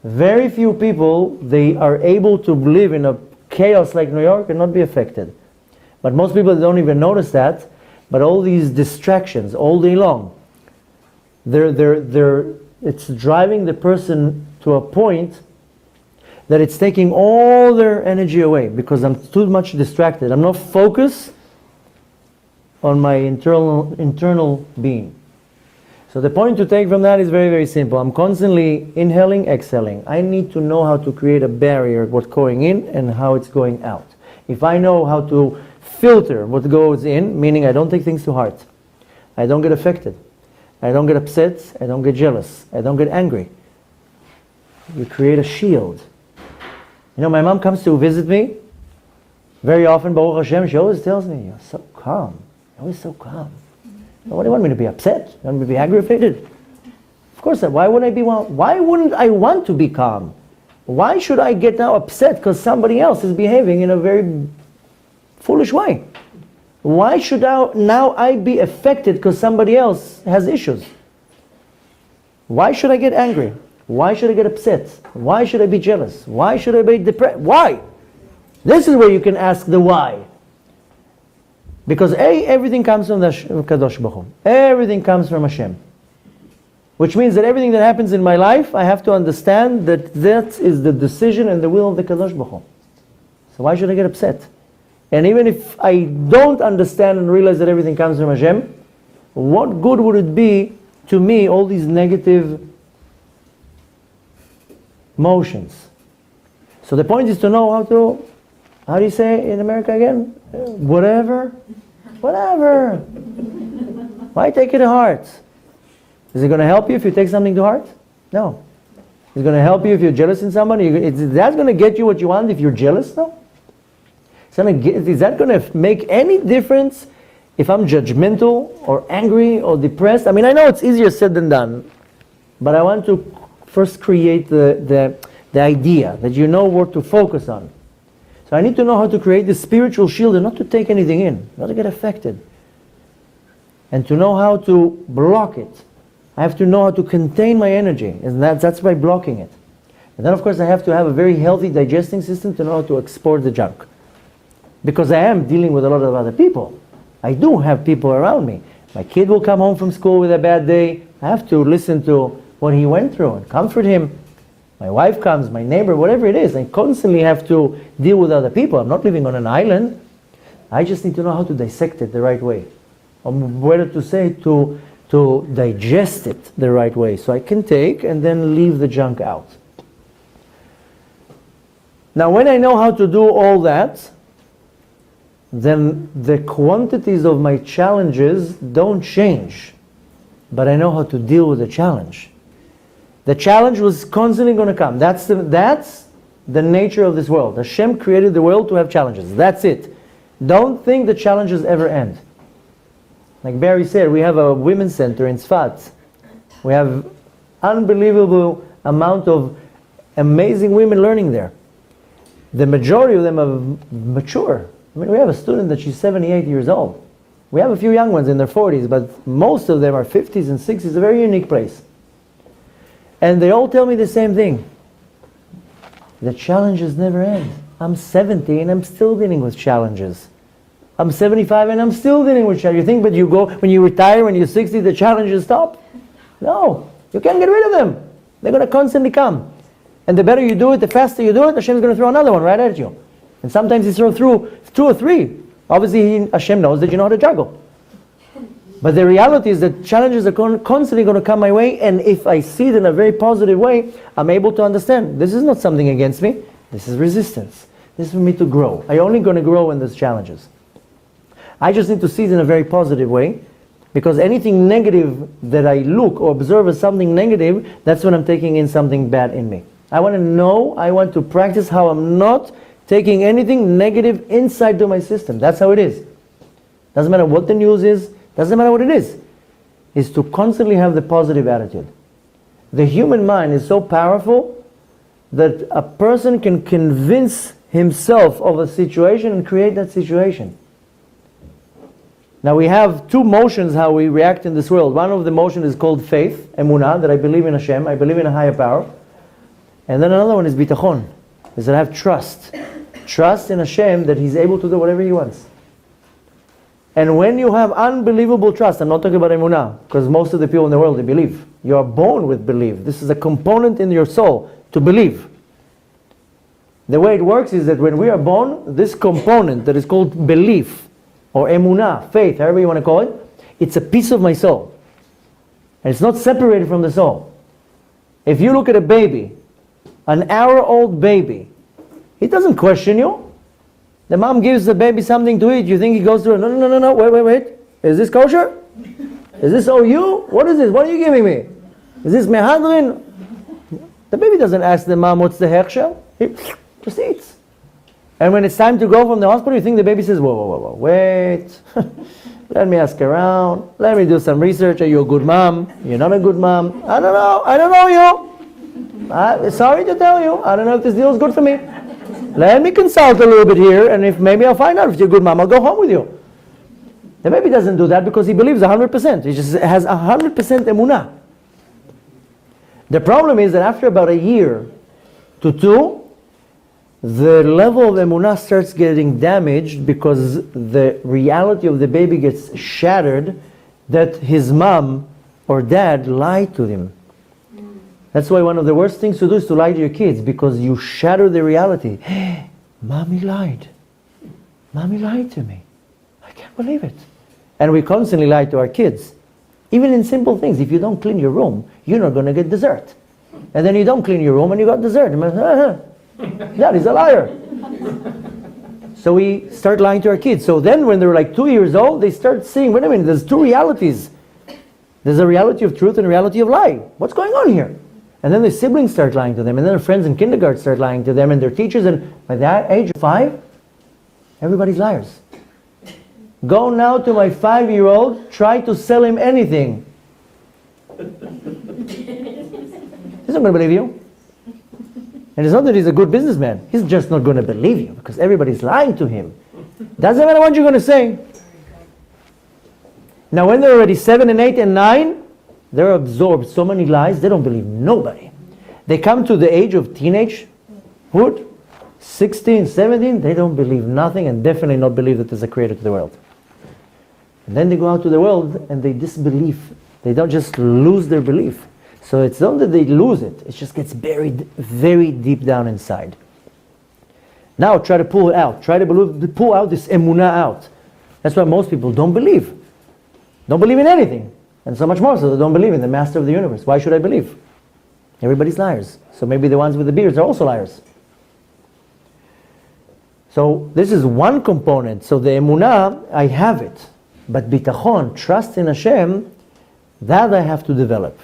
Very few people, they are able to live in a chaos like New York and not be affected. But most people don't even notice that. But all these distractions all day long, it's driving the person to a point that it's taking all their energy away because I'm too much distracted. I'm not focused on my internal being. So the point to take from that is very, very simple. I'm constantly inhaling, exhaling. I need to know how to create a barrier, what's going in and how it's going out. If I know how to filter what goes in, meaning I don't take things to heart, I don't get affected, I don't get upset, I don't get jealous, I don't get angry. You create a shield. You know, my mom comes to visit me very often, Baruch Hashem, she always tells me, you're so calm, you're always so calm. What do you want me to be upset? You want me to be aggravated? Of course not. Why wouldn't I want to be calm? Why should I get now upset because somebody else is behaving in a very Foolish way. Why should now I be affected because somebody else has issues? Why should I get angry? Why should I get upset? Why should I be jealous? Why should I be depressed? Why? This is where you can ask the why. Because everything comes from the Kadosh Baruch Hu. Everything comes from Hashem. Which means that everything that happens in my life, I have to understand that that is the decision and the will of the Kadosh Baruch Hu. So why should I get upset? And even if I don't understand and realize that everything comes from Hashem, what good would it be to me, all these negative motions? So the point is to know how do you say in America again? Whatever. Why take it to heart? Is it going to help you if you take something to heart? No. Is it going to help you if you're jealous in somebody? Is that going to get you what you want if you're jealous? No. Is that going to make any difference if I'm judgmental or angry or depressed? I mean, I know it's easier said than done, but I want to first create the idea that you know what to focus on. So I need to know how to create the spiritual shield and not to take anything in, not to get affected. And to know how to block it. I have to know how to contain my energy, and that's by blocking it. And then of course I have to have a very healthy digesting system to know how to export the junk. Because I am dealing with a lot of other people. I do have people around me. My kid will come home from school with a bad day. I have to listen to what he went through and comfort him. My wife comes, my neighbor, whatever it is. I constantly have to deal with other people. I'm not living on an island. I just need to know how to dissect it the right way. Or better to say, to digest it the right way. So I can take and then leave the junk out. Now when I know how to do all that, then the quantities of my challenges don't change. But I know how to deal with the challenge. The challenge was constantly going to come. That's the nature of this world. Hashem created the world to have challenges. That's it. Don't think the challenges ever end. Like Barry said, we have a women's center in Tzfat. We have unbelievable amount of amazing women learning there. The majority of them are mature. I mean, we have a student that she's 78 years old. We have a few young ones in their 40s, but most of them are 50s and 60s. It's a very unique place. And they all tell me the same thing. The challenges never end. I'm 70 and I'm still dealing with challenges. I'm 75 and I'm still dealing with challenges. You think, but you go, when you retire, when you're 60, the challenges stop? No. You can't get rid of them. They're going to constantly come. And the better you do it, the faster you do it, Hashem's going to throw another one right at you. And sometimes He's thrown through 2 or 3. Obviously, Hashem knows that you know how to juggle. But the reality is that challenges are constantly going to come my way, and if I see it in a very positive way, I'm able to understand, this is not something against me, this is resistance. This is for me to grow. I'm only going to grow when there's challenges. I just need to see it in a very positive way, because anything negative that I look or observe as something negative, that's when I'm taking in something bad in me. I want to know, I want to practice how I'm not taking anything negative inside to my system. That's how it is. Doesn't matter what the news is, doesn't matter what it is to constantly have the positive attitude. The human mind is so powerful that a person can convince himself of a situation and create that situation. Now we have 2 motions how we react in this world. One of the motions is called faith, emunah, that I believe in Hashem, I believe in a higher power. And then another one is bitachon, is that I have trust. Trust in Hashem that He's able to do whatever He wants. And when you have unbelievable trust, I'm not talking about emunah, because most of the people in the world, they believe. You are born with belief. This is a component in your soul, to believe. The way it works is that when we are born, this component that is called belief, or emunah, faith, however you want to call it, it's a piece of my soul. And it's not separated from the soul. If you look at a baby, an hour-old baby, he doesn't question you. The mom gives the baby something to eat, you think he goes to her, no, wait. Is this kosher? Is this OU? What is this? What are you giving me? Is this mehadrin? The baby doesn't ask the mom, what's the hechsher? He just eats. And when it's time to go from the hospital, you think the baby says, whoa, wait. Let me ask around. Let me do some research. Are you a good mom? You're not a good mom. I don't know you. Sorry to tell you. I don't know if this deal is good for me. Let me consult a little bit here, and if maybe I'll find out if you're a good mom, I'll go home with you. The baby doesn't do that because he believes 100%. He just has 100% emunah. The problem is that after about a year to two, the level of emunah starts getting damaged because the reality of the baby gets shattered that his mom or dad lied to him. That's why one of the worst things to do is to lie to your kids, because you shatter the reality. Mommy lied. Mommy lied to me. I can't believe it. And we constantly lie to our kids. Even in simple things. If you don't clean your room, you're not going to get dessert. And then you don't clean your room and you got dessert. Daddy's a liar. So we start lying to our kids. So then when they're like 2 years old, they start seeing, wait a minute, there's two realities. There's a reality of truth and a reality of lie. What's going on here? And then their siblings start lying to them, and then their friends in kindergarten start lying to them, and their teachers, and by that age of 5, everybody's liars. Go now to my 5-year-old, try to sell him anything. He's not going to believe you. And it's not that he's a good businessman. He's just not going to believe you because everybody's lying to him. Doesn't matter what you're going to say. Now when they're already 7 and 8 and 9, they're absorbed so many lies, they don't believe nobody. They come to the age of teenagehood, 16, 17, they don't believe nothing and definitely not believe that there's a creator to the world. And then they go out to the world and they disbelieve. They don't just lose their belief. So it's not that they lose it, it just gets buried very deep down inside. Now try to pull it out. Try to pull out this emunah out. That's why most people don't believe. Don't believe in anything. And so much more so they don't believe in the master of the universe. Why should I believe? Everybody's liars. So maybe the ones with the beards are also liars. So this is one component. So the emunah, I have it. But bitachon, trust in Hashem, that I have to develop.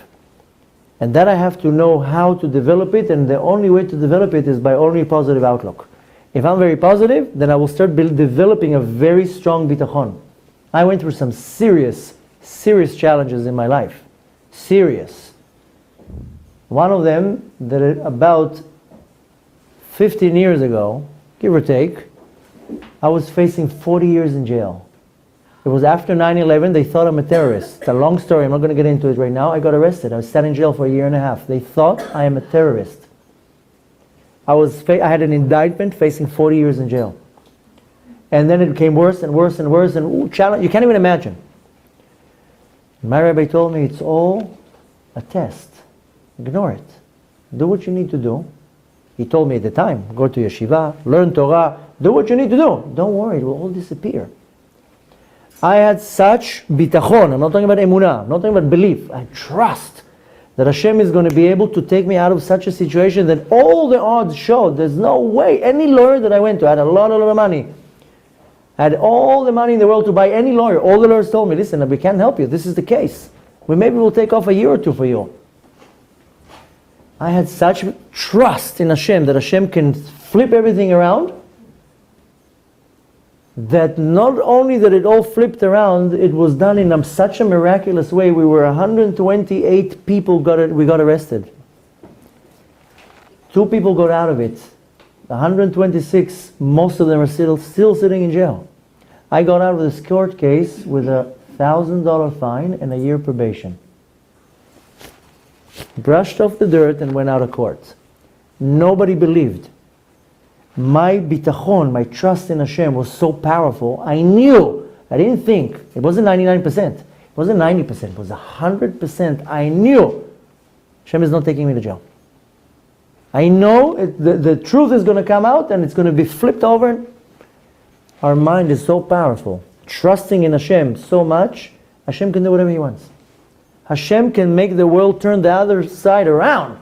And that I have to know how to develop it, and the only way to develop it is by only positive outlook. If I'm very positive, then I will start developing a very strong bitachon. I went through some serious challenges in my life. Serious. One of them, that about 15 years ago, give or take, I was facing 40 years in jail. It was after 9/11, they thought I'm a terrorist. It's a long story, I'm not going to get into it right now. I got arrested. I was sat in jail for 1.5 years. They thought I am a terrorist. I had an indictment facing 40 years in jail. And then it became worse and worse and worse, and challenge, you can't even imagine. My rabbi told me it's all a test. Ignore it. Do what you need to do. He told me at the time, go to yeshiva, learn Torah, do what you need to do. Don't worry, it will all disappear. I had such bitachon, I'm not talking about emunah, I'm not talking about belief. I trust that Hashem is going to be able to take me out of such a situation that all the odds showed there's no way. Any lawyer that I went to, I had a lot of money. I had all the money in the world to buy any lawyer. All the lawyers told me, listen, we can't help you. This is the case. Maybe we'll take off 1 year or 2 for you. I had such trust in Hashem that Hashem can flip everything around, that not only that it all flipped around, it was done in such a miraculous way. We were 128 people we got arrested. 2 people got out of it. 126, most of them are still sitting in jail. I got out of this court case with a $1,000 fine and 1 year probation. Brushed off the dirt and went out of court. Nobody believed. My bitachon, my trust in Hashem was so powerful. I knew, I didn't think, it wasn't 99%, it wasn't 90%, it was 100%. I knew Hashem is not taking me to jail. I know the truth is going to come out and it's going to be flipped over. Our mind is so powerful. Trusting in Hashem so much, Hashem can do whatever He wants. Hashem can make the world turn the other side around.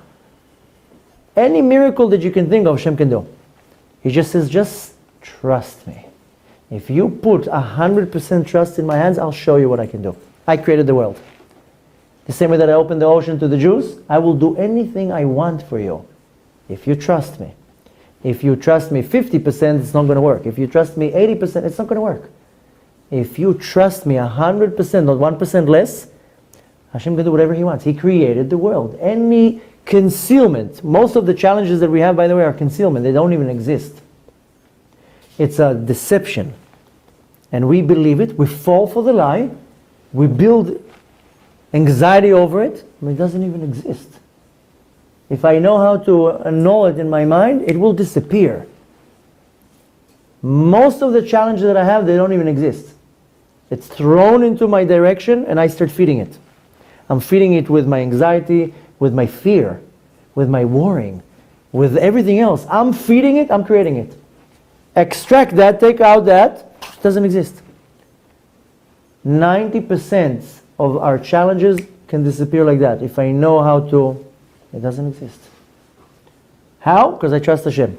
Any miracle that you can think of, Hashem can do. He just says, just trust me. If you put 100% trust in my hands, I'll show you what I can do. I created the world. The same way that I opened the ocean to the Jews, I will do anything I want for you. If you trust me. If you trust me 50%, it's not going to work. If you trust me 80%, it's not going to work. If you trust me 100%, not 1% less, Hashem can do whatever He wants. He created the world. Any Concealment. Most of the challenges that we have, by the way, are concealment. They don't even exist. It's a deception. And we believe it. We fall for the lie. We build anxiety over it. It doesn't even exist. If I know how to annul it in my mind, it will disappear. Most of the challenges that I have, they don't even exist. It's thrown into my direction and I start feeding it. I'm feeding it with my anxiety, with my fear, with my worrying, with everything else. I'm feeding it, I'm creating it. Extract that, take out that, it doesn't exist. 90% of our challenges can disappear like that. If I know how to, it doesn't exist. How? Because I trust Hashem.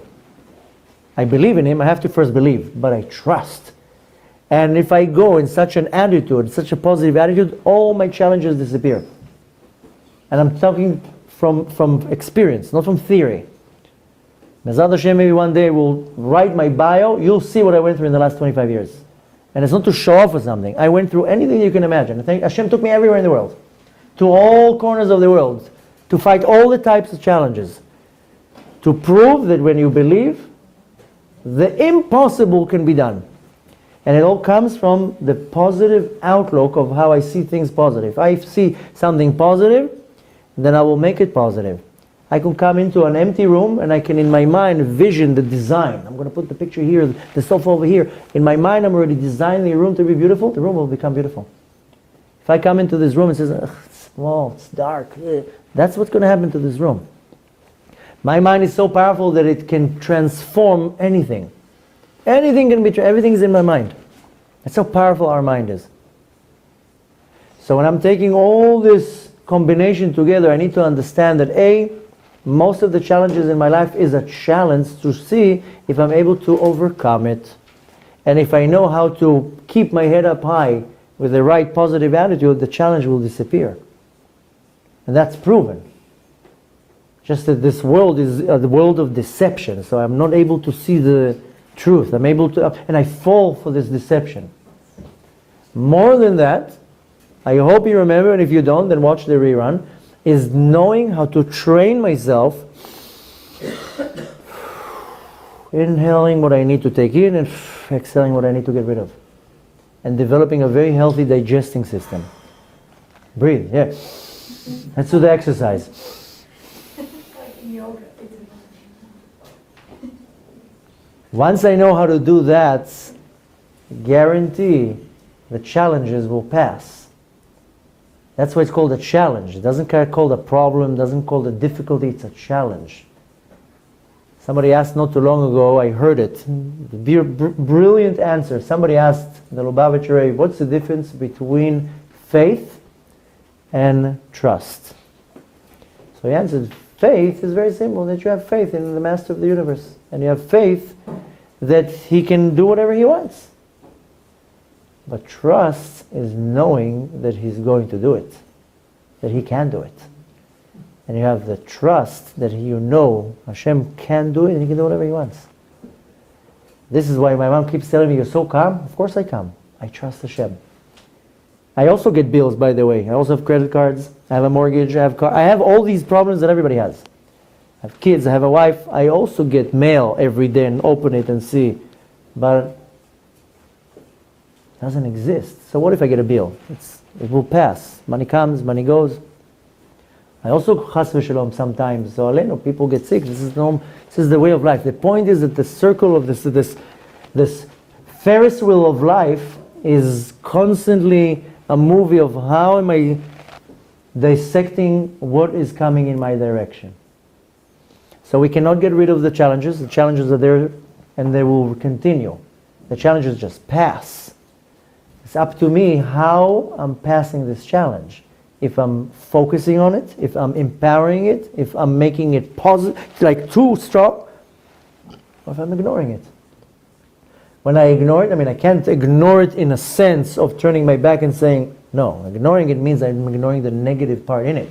I believe in Him, I have to first believe, but I trust. And if I go in such an attitude, such a positive attitude, all my challenges disappear. And I'm talking from experience, not from theory. Mezad Hashem, maybe one day will write my bio, you'll see what I went through in the last 25 years. And it's not to show off or something. I went through anything you can imagine. I think Hashem took me everywhere in the world. To all corners of the world. To fight all the types of challenges. To prove that when you believe, the impossible can be done. And it all comes from the positive outlook of how I see things positive. If I see something positive, then I will make it positive. I can come into an empty room and I can in my mind vision the design. I'm going to put the picture here, the sofa over here. In my mind I'm already designing the room to be beautiful. The room will become beautiful. If I come into this room and says, it's small, it's dark, that's what's going to happen to this room. My mind is so powerful that it can transform anything. Anything can be, everything's in my mind. That's how powerful our mind is. So when I'm taking all this combination together, I need to understand that A, most of the challenges in my life is a challenge to see if I'm able to overcome it. And if I know how to keep my head up high with the right positive attitude, the challenge will disappear. And that's proven. Just that this world is the world of deception, so I'm not able to see the truth. I'm able to, and I fall for this deception. More than that, I hope you remember, and if you don't, then watch the rerun, is knowing how to train myself, inhaling what I need to take in and exhaling what I need to get rid of. And developing a very healthy digesting system. Breathe, yeah. Let's do the exercise. Yoga. Once I know how to do that, guarantee the challenges will pass. That's why it's called a challenge. It doesn't get called a problem, doesn't call it a difficulty, it's a challenge. Somebody asked not too long ago, I heard it, brilliant answer. Somebody asked the Lubavitcher, what's the difference between faith and trust? So he answered, faith is very simple, that you have faith in the Master of the universe. And you have faith that He can do whatever He wants. But trust is knowing that He's going to do it. That He can do it. And you have the trust that you know Hashem can do it and He can do whatever He wants. This is why my mom keeps telling me, you're so calm. Of course I calm. I trust Hashem. I also get bills, by the way. I also have credit cards. I have a mortgage. I have all these problems that everybody has. I have kids. I have a wife. I also get mail every day and open it and see. But it doesn't exist. So what if I get a bill? It will pass. Money comes, money goes. I also chas v'shalom sometimes. So aleno, people get sick. This is the way of life. The point is that the circle of this Ferris wheel of life is constantly a movie of how am I dissecting what is coming in my direction. So we cannot get rid of the challenges. The challenges are there and they will continue. The challenges just pass. It's up to me how I'm passing this challenge. If I'm focusing on it, if I'm empowering it, if I'm making it positive, like too strong, or if I'm ignoring it. When I ignore it, I can't ignore it in a sense of turning my back and saying, no, ignoring it means I'm ignoring the negative part in it.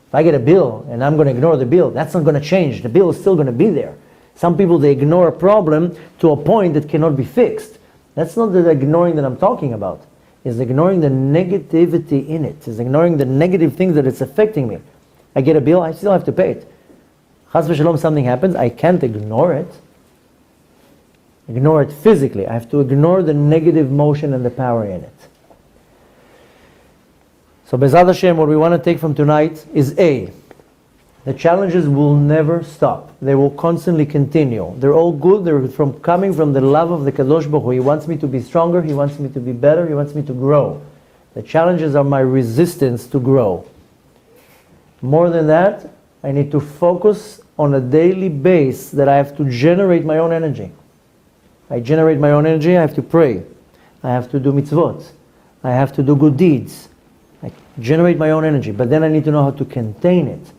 If I get a bill and I'm going to ignore the bill, that's not going to change. The bill is still going to be there. Some people, they ignore a problem to a point that cannot be fixed. That's not the ignoring that I'm talking about. It's ignoring the negativity in it. It's ignoring the negative things that it's affecting me. I get a bill, I still have to pay it. Chas v'shalom, something happens, I can't ignore it. Ignore it physically. I have to ignore the negative motion and the power in it. So Bezrat Hashem, what we want to take from tonight is A. The challenges will never stop. They will constantly continue. They're all good. They're coming from the love of the Kadosh Baruch Hu. He wants me to be stronger. He wants me to be better. He wants me to grow. The challenges are my resistance to grow. More than that, I need to focus on a daily base that I have to generate my own energy. I generate my own energy. I have to pray. I have to do mitzvot. I have to do good deeds. I generate my own energy. But then I need to know how to contain it.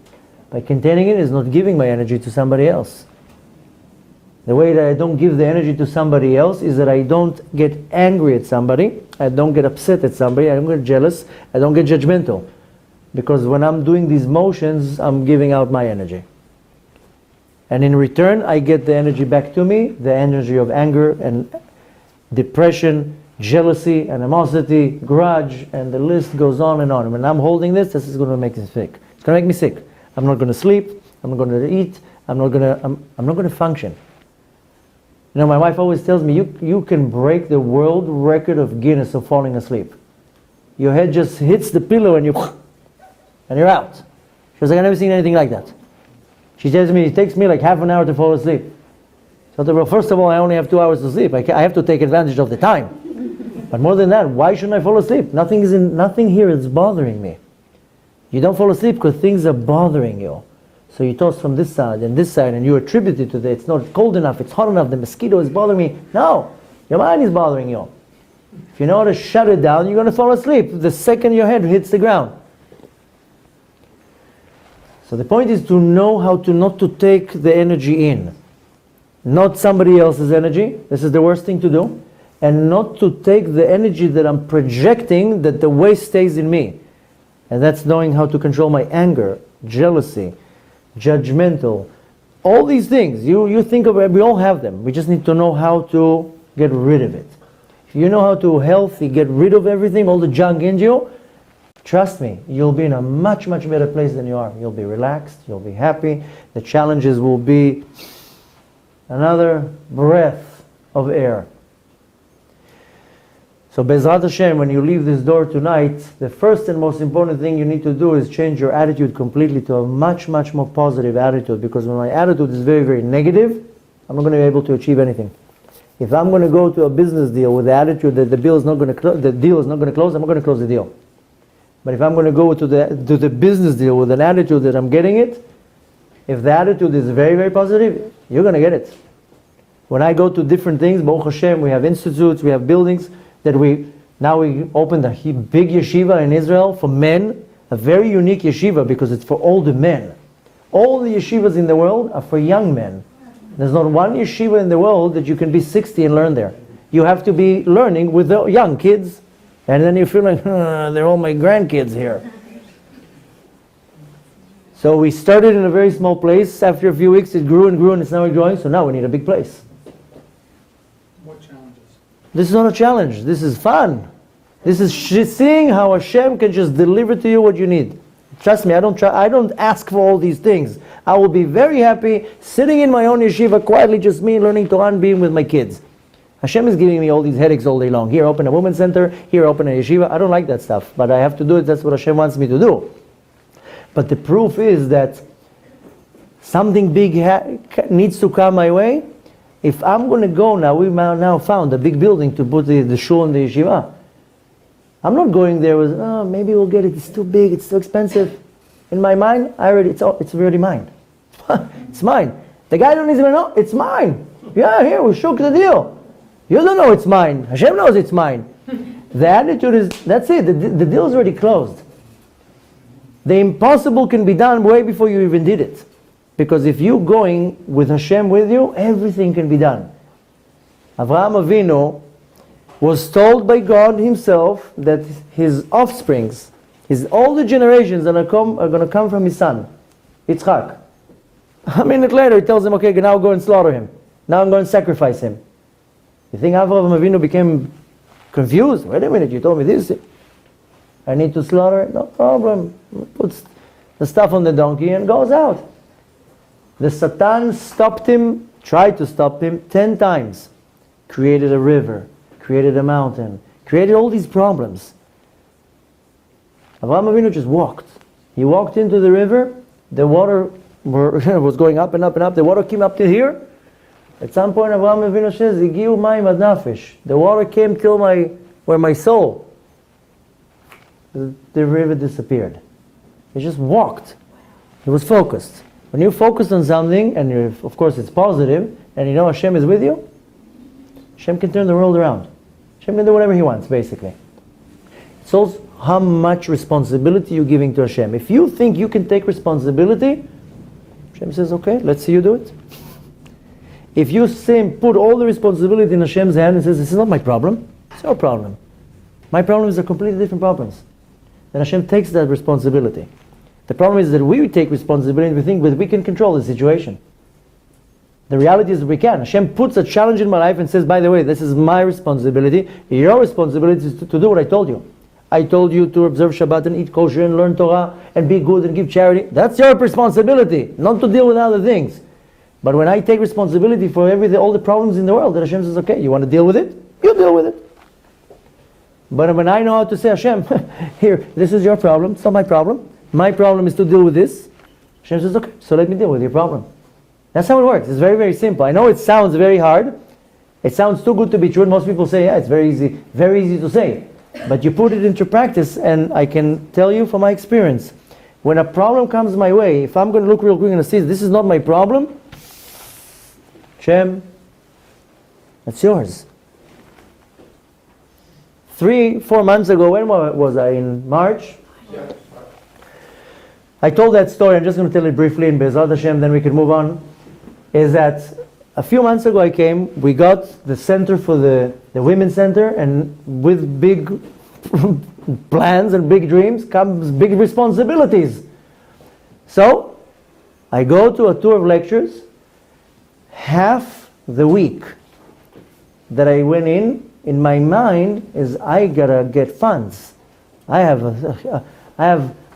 By containing it is not giving my energy to somebody else. The way that I don't give the energy to somebody else is that I don't get angry at somebody, I don't get upset at somebody, I don't get jealous, I don't get judgmental. Because when I'm doing these motions, I'm giving out my energy. And in return, I get the energy back to me, the energy of anger and depression, jealousy, animosity, grudge, and the list goes on and on. When I'm holding this is going to make me sick. It's going to make me sick. I'm not going to sleep. I'm not going to eat. I'm not going to function. You know, my wife always tells me, you can break the world record of Guinness of falling asleep. Your head just hits the pillow and you're out. She was like, I've never seen anything like that. She tells me, it takes me like half an hour to fall asleep. So I thought, well, first of all, I only have 2 hours to sleep. I have to take advantage of the time. But more than that, why shouldn't I fall asleep? Nothing here is bothering me. You don't fall asleep because things are bothering you. So you toss from this side, and you attribute it to that. It's not cold enough, it's hot enough, the mosquito is bothering me. No, your mind is bothering you. If you know how to shut it down, you're going to fall asleep the second your head hits the ground. So the point is to know how to not to take the energy in. Not somebody else's energy. This is the worst thing to do. And not to take the energy that I'm projecting, that the waste stays in me. And that's knowing how to control my anger, jealousy, judgmental, all these things. You think of it, we all have them. We just need to know how to get rid of it. If you know how to healthy get rid of everything, all the junk in you, trust me, you'll be in a much, much better place than you are. You'll be relaxed, you'll be happy. The challenges will be another breath of air. So Bezrat Hashem, when you leave this door tonight, the first and most important thing you need to do is change your attitude completely to a much, much more positive attitude. Because when my attitude is very, very negative, I'm not going to be able to achieve anything. If I'm going to go to a business deal with the attitude that the deal is not going to close, I'm not going to close the deal. But if I'm going to go to the business deal with an attitude that I'm getting it, if the attitude is very, very positive, you're going to get it. When I go to different things, Baruch Hashem, we have institutes, we have buildings, that we opened a big yeshiva in Israel for men, a very unique yeshiva because it's for older men. All the yeshivas in the world are for young men. There's not one yeshiva in the world that you can be 60 and learn there. You have to be learning with the young kids, and then you feel like, they're all my grandkids here. So we started in a very small place. After a few weeks it grew and grew and it's now growing, so now we need a big place. This is not a challenge. This is fun. This is seeing how Hashem can just deliver to you what you need. Trust me, I don't ask for all these things. I will be very happy sitting in my own yeshiva quietly, just me learning Torah and being with my kids. Hashem is giving me all these headaches all day long. Here, open a women's center. Here, open a yeshiva. I don't like that stuff, but I have to do it. That's what Hashem wants me to do. But the proof is that something big needs to come my way. If I'm going to go now, we now found a big building to put the shul and the yeshiva. I'm not going there with, maybe we'll get it, it's too big, it's too expensive. In my mind, it's already mine. It's mine. The guy don't even know, it's mine. Yeah, here, we shook the deal. You don't know it's mine. Hashem knows it's mine. The attitude is, that's it, the deal is already closed. The impossible can be done way before you even did it. Because if you're going with Hashem with you, everything can be done. Avraham Avinu was told by God himself that his offsprings, all the generations that are going to come from his son, Yitzchak. A minute later he tells him, okay, now go and slaughter him. Now I'm going to sacrifice him. You think Avraham Avinu became confused? Wait a minute, you told me this. I need to slaughter it? No problem. the stuff on the donkey and goes out. The Satan stopped him, tried to stop him 10 times. Created a river, created a mountain, created all these problems. Avraham Avinu just walked. He walked into the river, the water was going up and up and up, the water came up to here. At some point Avraham Avinu says, Igiu mayim ad nafesh. The water came till where my soul. The river disappeared. He just walked. He was focused. When you focus on something, and of course it's positive, and you know Hashem is with you, Hashem can turn the world around. Hashem can do whatever He wants, basically. It's also how much responsibility you're giving to Hashem. If you think you can take responsibility, Hashem says, okay, let's see you do it. If you put all the responsibility in Hashem's hand and says, this is not my problem, it's your problem. My problems are completely different problems. Then Hashem takes that responsibility. The problem is that we take responsibility and we think that we can control the situation. The reality is that we can. Hashem puts a challenge in my life and says, by the way, this is my responsibility. Your responsibility is to do what I told you. I told you to observe Shabbat and eat kosher and learn Torah and be good and give charity. That's your responsibility, not to deal with other things. But when I take responsibility for all the problems in the world, then Hashem says, okay, you want to deal with it? You deal with it. But when I know how to say, Hashem, here, this is your problem, it's not my problem. My problem is to deal with this. Hashem says, okay, so let me deal with your problem. That's how it works. It's very, very simple. I know it sounds very hard. It sounds too good to be true. And most people say, yeah, it's very easy to say. But you put it into practice, and I can tell you from my experience, when a problem comes my way, if I'm going to look real quick and see this is not my problem, Hashem, that's yours. 3-4 months ago, when was I? In March? Yeah. I told that story. I'm just going to tell it briefly in Bezrat Hashem, then we can move on. Is that a few months ago I came, we got the center for the women's center, and with big plans and big dreams comes big responsibilities. So I go to a tour of lectures. Half the week that I went in my mind is I gotta get funds.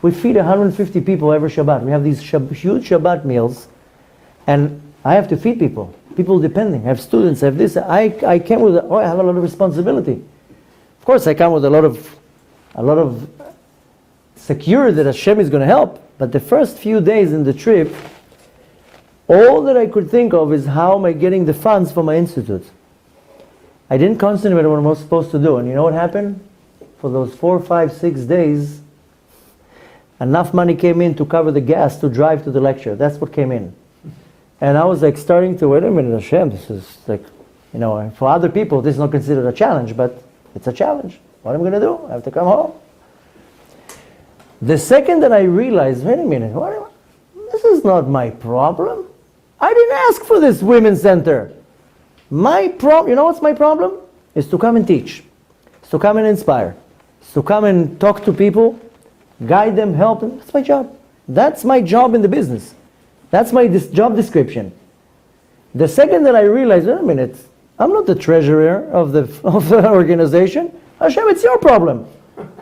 We feed 150 people every Shabbat. We have these huge Shabbat meals, and I have to feed people. People depending. I have students. I have this. I came with. I have a lot of responsibility. Of course, I come with a lot of security that Hashem is going to help. But the first few days in the trip, all that I could think of is how am I getting the funds for my institute. I didn't concentrate on what I was supposed to do. And you know what happened? For those 4, 5, 6 days, enough money came in to cover the gas to drive to the lecture. That's what came in. And I was like starting to, wait a minute, Hashem, this is like, for other people, this is not considered a challenge, but it's a challenge. What am I going to do? I have to come home. The second that I realized, wait a minute, this is not my problem. I didn't ask for this women's center. My problem, you know what's my problem? Is to come and teach. Is to come and inspire. Is to come and talk to people, guide them, help them. That's my job. That's my job in the business. That's my job description. The second that I realized, wait a minute, I'm not the treasurer of the organization. Hashem, it's your problem.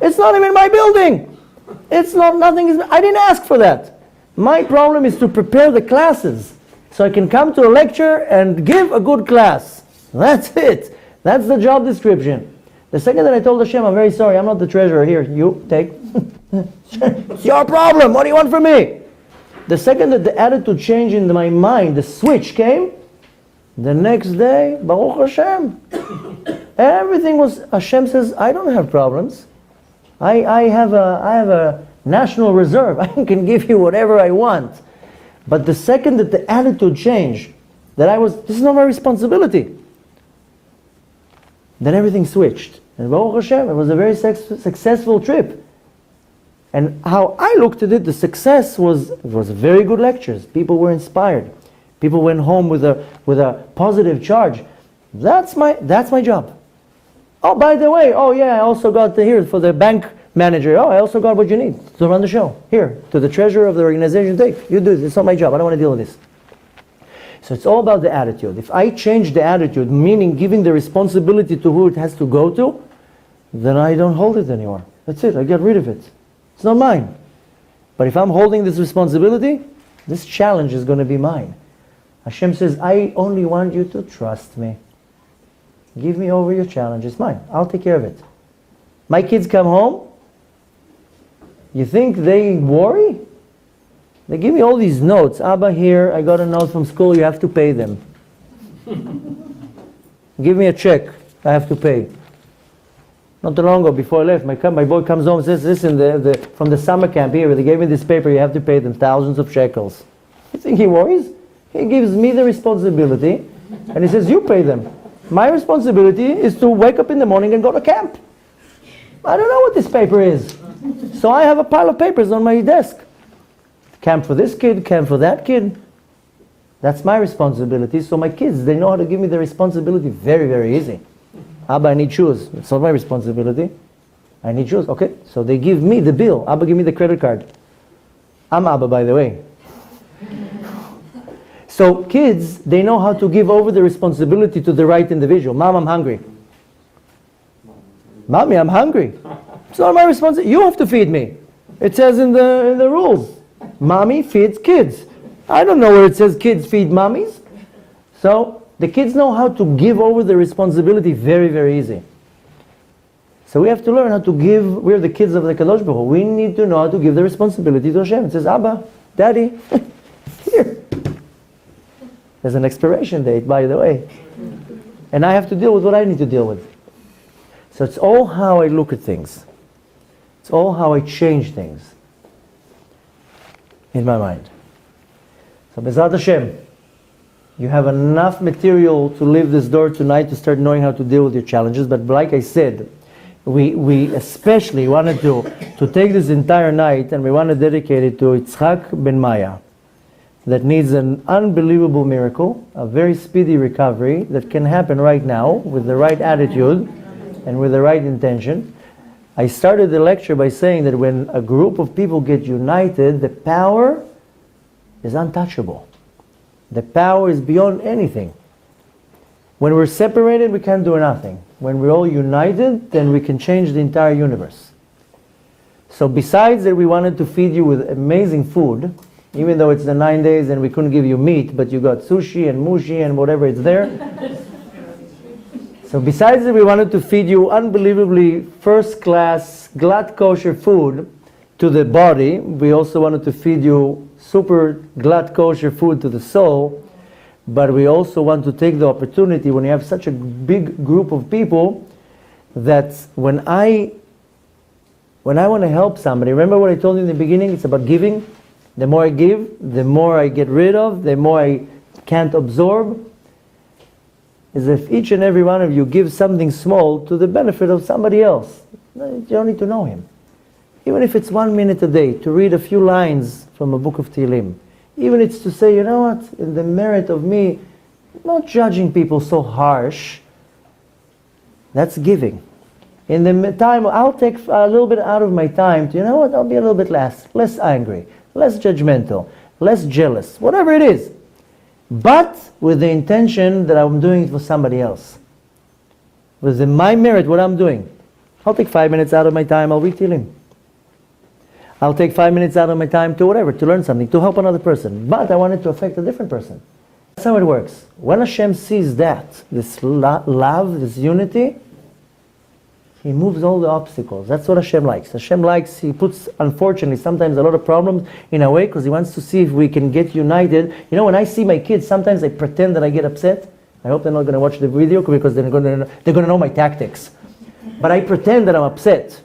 It's not even my building. It's not nothing. I didn't ask for that. My problem is to prepare the classes so I can come to a lecture and give a good class. That's it. That's the job description. The second that I told Hashem, I'm very sorry, I'm not the treasurer. Here, you take. It's your problem. What do you want from me? The second that the attitude changed in my mind, the switch came, the next day, Baruch Hashem, everything was, Hashem says, I don't have problems. I have a national reserve. I can give you whatever I want. But the second that the attitude changed, that this is not my responsibility, then everything switched. And Baruch Hashem, it was a very successful trip. And how I looked at it, the success was very good lectures. People were inspired. People went home with a positive charge. That's my job. Oh, by the way, I also got here for the bank manager. I also got what you need to run the show. Here, to the treasurer of the organization, take. You do this. It's not my job. I don't want to deal with this. So it's all about the attitude. If I change the attitude, meaning giving the responsibility to who it has to go to, then I don't hold it anymore. That's it. I get rid of it. It's not mine. But if I'm holding this responsibility, this challenge is going to be mine. Hashem says, I only want you to trust me. Give me over your challenge. It's mine. I'll take care of it. My kids come home. You think they worry? They give me all these notes. Abba, here, I got a note from school. You have to pay them. Give me a check. I have to pay. Not too long ago, before I left, my boy comes home and says, listen, from the summer camp here, they gave me this paper, you have to pay them thousands of shekels. You think he worries? He gives me the responsibility, and he says, you pay them. My responsibility is to wake up in the morning and go to camp. I don't know what this paper is. So I have a pile of papers on my desk. Camp for this kid, camp for that kid. That's my responsibility. So my kids, they know how to give me the responsibility very, very easy. Abba, I need shoes. It's not my responsibility. I need shoes. Okay, so they give me the bill. Abba, give me the credit card. I'm Abba, by the way. So kids, they know how to give over the responsibility to the right individual. Mom, I'm hungry. Mommy, I'm hungry. It's not my responsibility. You have to feed me. It says in the rules. Mommy feeds kids. I don't know where it says kids feed mommies. So the kids know how to give over the responsibility very, very easy. So we have to learn how to give. We're the kids of the Kadosh Baruch Hu. We need to know how to give the responsibility to Hashem. It says, Abba, Daddy, here. There's an expiration date, by the way. And I have to deal with what I need to deal with. So it's all how I look at things. It's all how I change things in my mind. So Bezrat Hashem, you have enough material to leave this door tonight to start knowing how to deal with your challenges. But like I said, we especially wanted to take this entire night and we want to dedicate it to Yitzchak ben Maya. That needs an unbelievable miracle, a very speedy recovery that can happen right now with the right attitude and with the right intention. I started the lecture by saying that when a group of people get united, the power is untouchable. The power is beyond anything. When we're separated, we can't do nothing. When we're all united, then we can change the entire universe. So besides that we wanted to feed you with amazing food, even though it's the 9 days and we couldn't give you meat, but you got sushi and mushi and whatever it's there. So besides that we wanted to feed you unbelievably first-class, glad kosher food to the body, we also wanted to feed you super glad kosher food to the soul, but we also want to take the opportunity when you have such a big group of people that when I want to help somebody, remember what I told you in the beginning, it's about giving. The more I give, the more I get rid of, the more I can't absorb. As if each and every one of you gives something small to the benefit of somebody else. You don't need to know him. Even if it's 1 minute a day, to read a few lines from a book of Tehillim. Even it's to say, you know what, in the merit of me, not judging people so harsh, that's giving. In the time, I'll take a little bit out of my time to, you know what, I'll be a little bit less angry. Less judgmental, less jealous, whatever it is. But with the intention that I'm doing it for somebody else. With my merit, what I'm doing. I'll take 5 minutes out of my time, I'll read Tehillim. I'll take 5 minutes out of my time to whatever, to learn something, to help another person. But I want it to affect a different person. That's how it works. When Hashem sees that, this love, this unity, He moves all the obstacles. That's what Hashem likes. Hashem likes, He puts, unfortunately, sometimes a lot of problems in a way because He wants to see if we can get united. You know, when I see my kids, sometimes I pretend that I get upset. I hope they're not going to watch the video because they're going to know my tactics. But I pretend that I'm upset.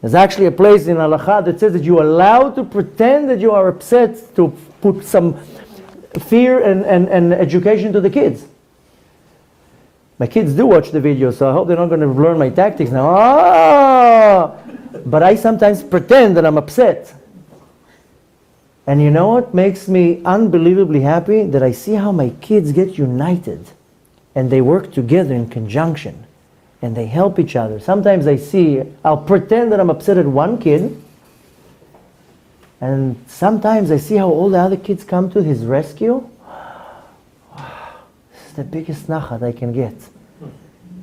There's actually a place in Halacha that says that you're allowed to pretend that you are upset to put some fear and education to the kids. My kids do watch the video, so I hope they're not going to learn my tactics now. But I sometimes pretend that I'm upset. And you know what makes me unbelievably happy? That I see how my kids get united. And they work together in conjunction. And they help each other. Sometimes I'll pretend that I'm upset at one kid. And sometimes I see how all the other kids come to his rescue. This is the biggest nachat I can get.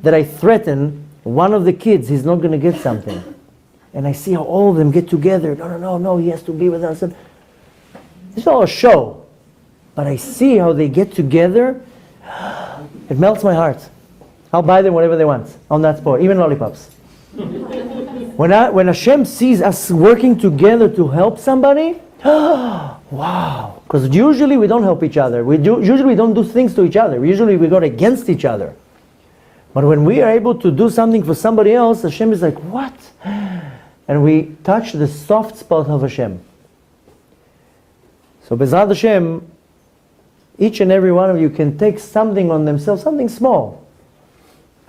That I threaten one of the kids, he's not going to get something. And I see how all of them get together. No, he has to be with us. And it's all a show. But I see how they get together. It melts my heart. I'll buy them whatever they want on that spot, even lollipops. When Hashem sees us working together to help somebody, wow. Because usually we don't help each other. Usually we don't do things to each other. Usually we go against each other. But when we are able to do something for somebody else, Hashem is like, what? And we touch the soft spot of Hashem. So Bezrat Hashem, each and every one of you can take something on themselves, something small.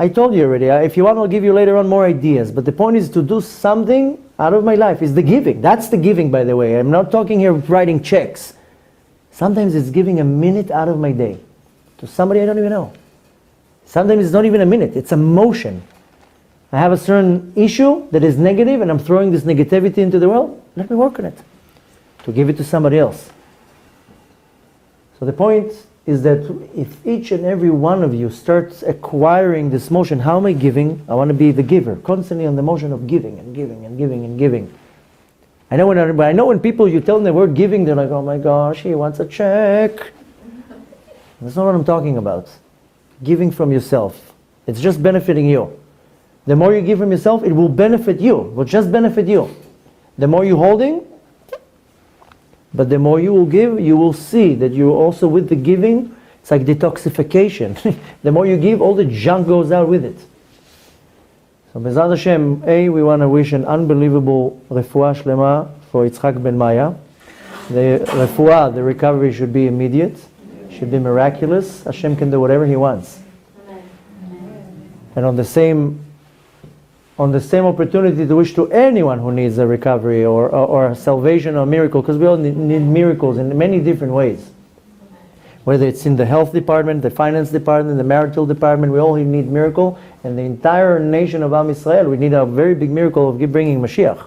I told you already, if you want, I'll give you later on more ideas. But the point is to do something out of my life, is the giving. That's the giving, by the way. I'm not talking here writing checks. Sometimes it's giving a minute out of my day to somebody I don't even know. Sometimes it's not even a minute, it's a motion. I have a certain issue that is negative and I'm throwing this negativity into the world. Let me work on it to give it to somebody else. So the point is that if each and every one of you starts acquiring this motion, how am I giving? I want to be the giver, constantly on the motion of giving and giving and giving and giving. I know when people, you tell them the word giving, they're like, oh my gosh, he wants a check. That's not what I'm talking about. Giving from yourself. It's just benefiting you. The more you give from yourself, it will benefit you. It will just benefit you. The more you're holding, but the more you will give, you will see that you're also with the giving. It's like detoxification. The more you give, all the junk goes out with it. So Bezrat Hashem, we want to wish an unbelievable refuah shlema for Yitzchak ben Maya. The refuah, the recovery should be immediate, should be miraculous. Hashem can do whatever He wants. And on the same opportunity to wish to anyone who needs a recovery or a salvation or a miracle, because we all need miracles in many different ways. Whether it's in the health department, the finance department, the marital department, we all need miracle. And the entire nation of Am Yisrael, we need a very big miracle of bringing Mashiach.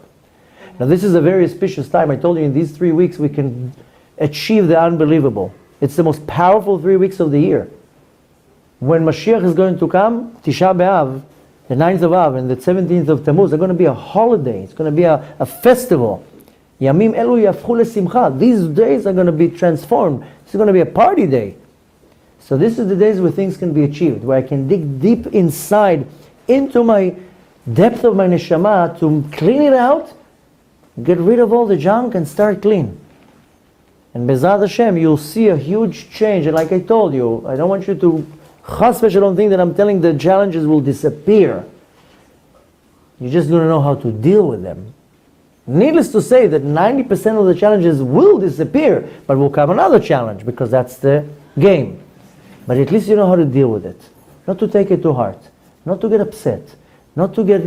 Now this is a very auspicious time. I told you in these 3 weeks we can achieve the unbelievable. It's the most powerful 3 weeks of the year. When Mashiach is going to come, Tisha B'Av, the 9th of Av and the 17th of Tammuz are going to be a holiday. It's going to be a festival. Yamim elu yafchu lesimcha. These days are going to be transformed. It's going to be a party day. So this is the days where things can be achieved, where I can dig deep inside into my depth of my neshama to clean it out, get rid of all the junk and start clean. And Bezrat Hashem, you'll see a huge change. And like I told you, I don't want you to chas v'shalom think that I'm telling the challenges will disappear. You're just going to know how to deal with them. Needless to say that 90% of the challenges will disappear, but will come another challenge because that's the game. But at least you know how to deal with it. Not to take it to heart. Not to get upset. Not to get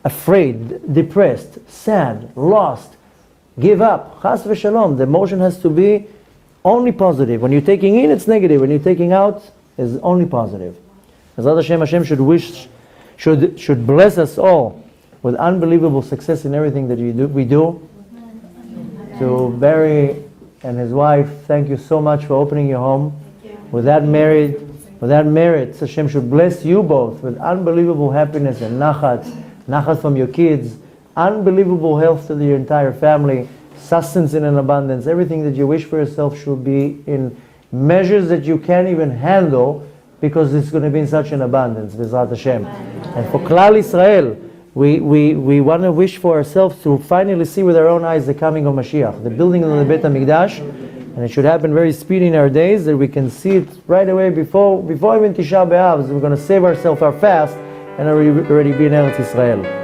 afraid, depressed, sad, lost, give up. Chas v'shalom. The emotion has to be only positive. When you're taking in, it's negative. When you're taking out, it's only positive. Bezrat Hashem should bless us all with unbelievable success in everything that we do. To Barry and his wife, thank you so much for opening your home. With that merit, Hashem should bless you both with unbelievable happiness and nachat from your kids, unbelievable health to your entire family, sustenance in an abundance. Everything that you wish for yourself should be in measures that you can't even handle because it's going to be in such an abundance, Bezrat Hashem. And for Klal Israel, we want to wish for ourselves to finally see with our own eyes the coming of Mashiach, the building of the Beit HaMikdash, and it should happen very speedy in our days that we can see it right away before even Tisha B'Av. So we're going to save ourselves our fast and already be in Eretz Israel.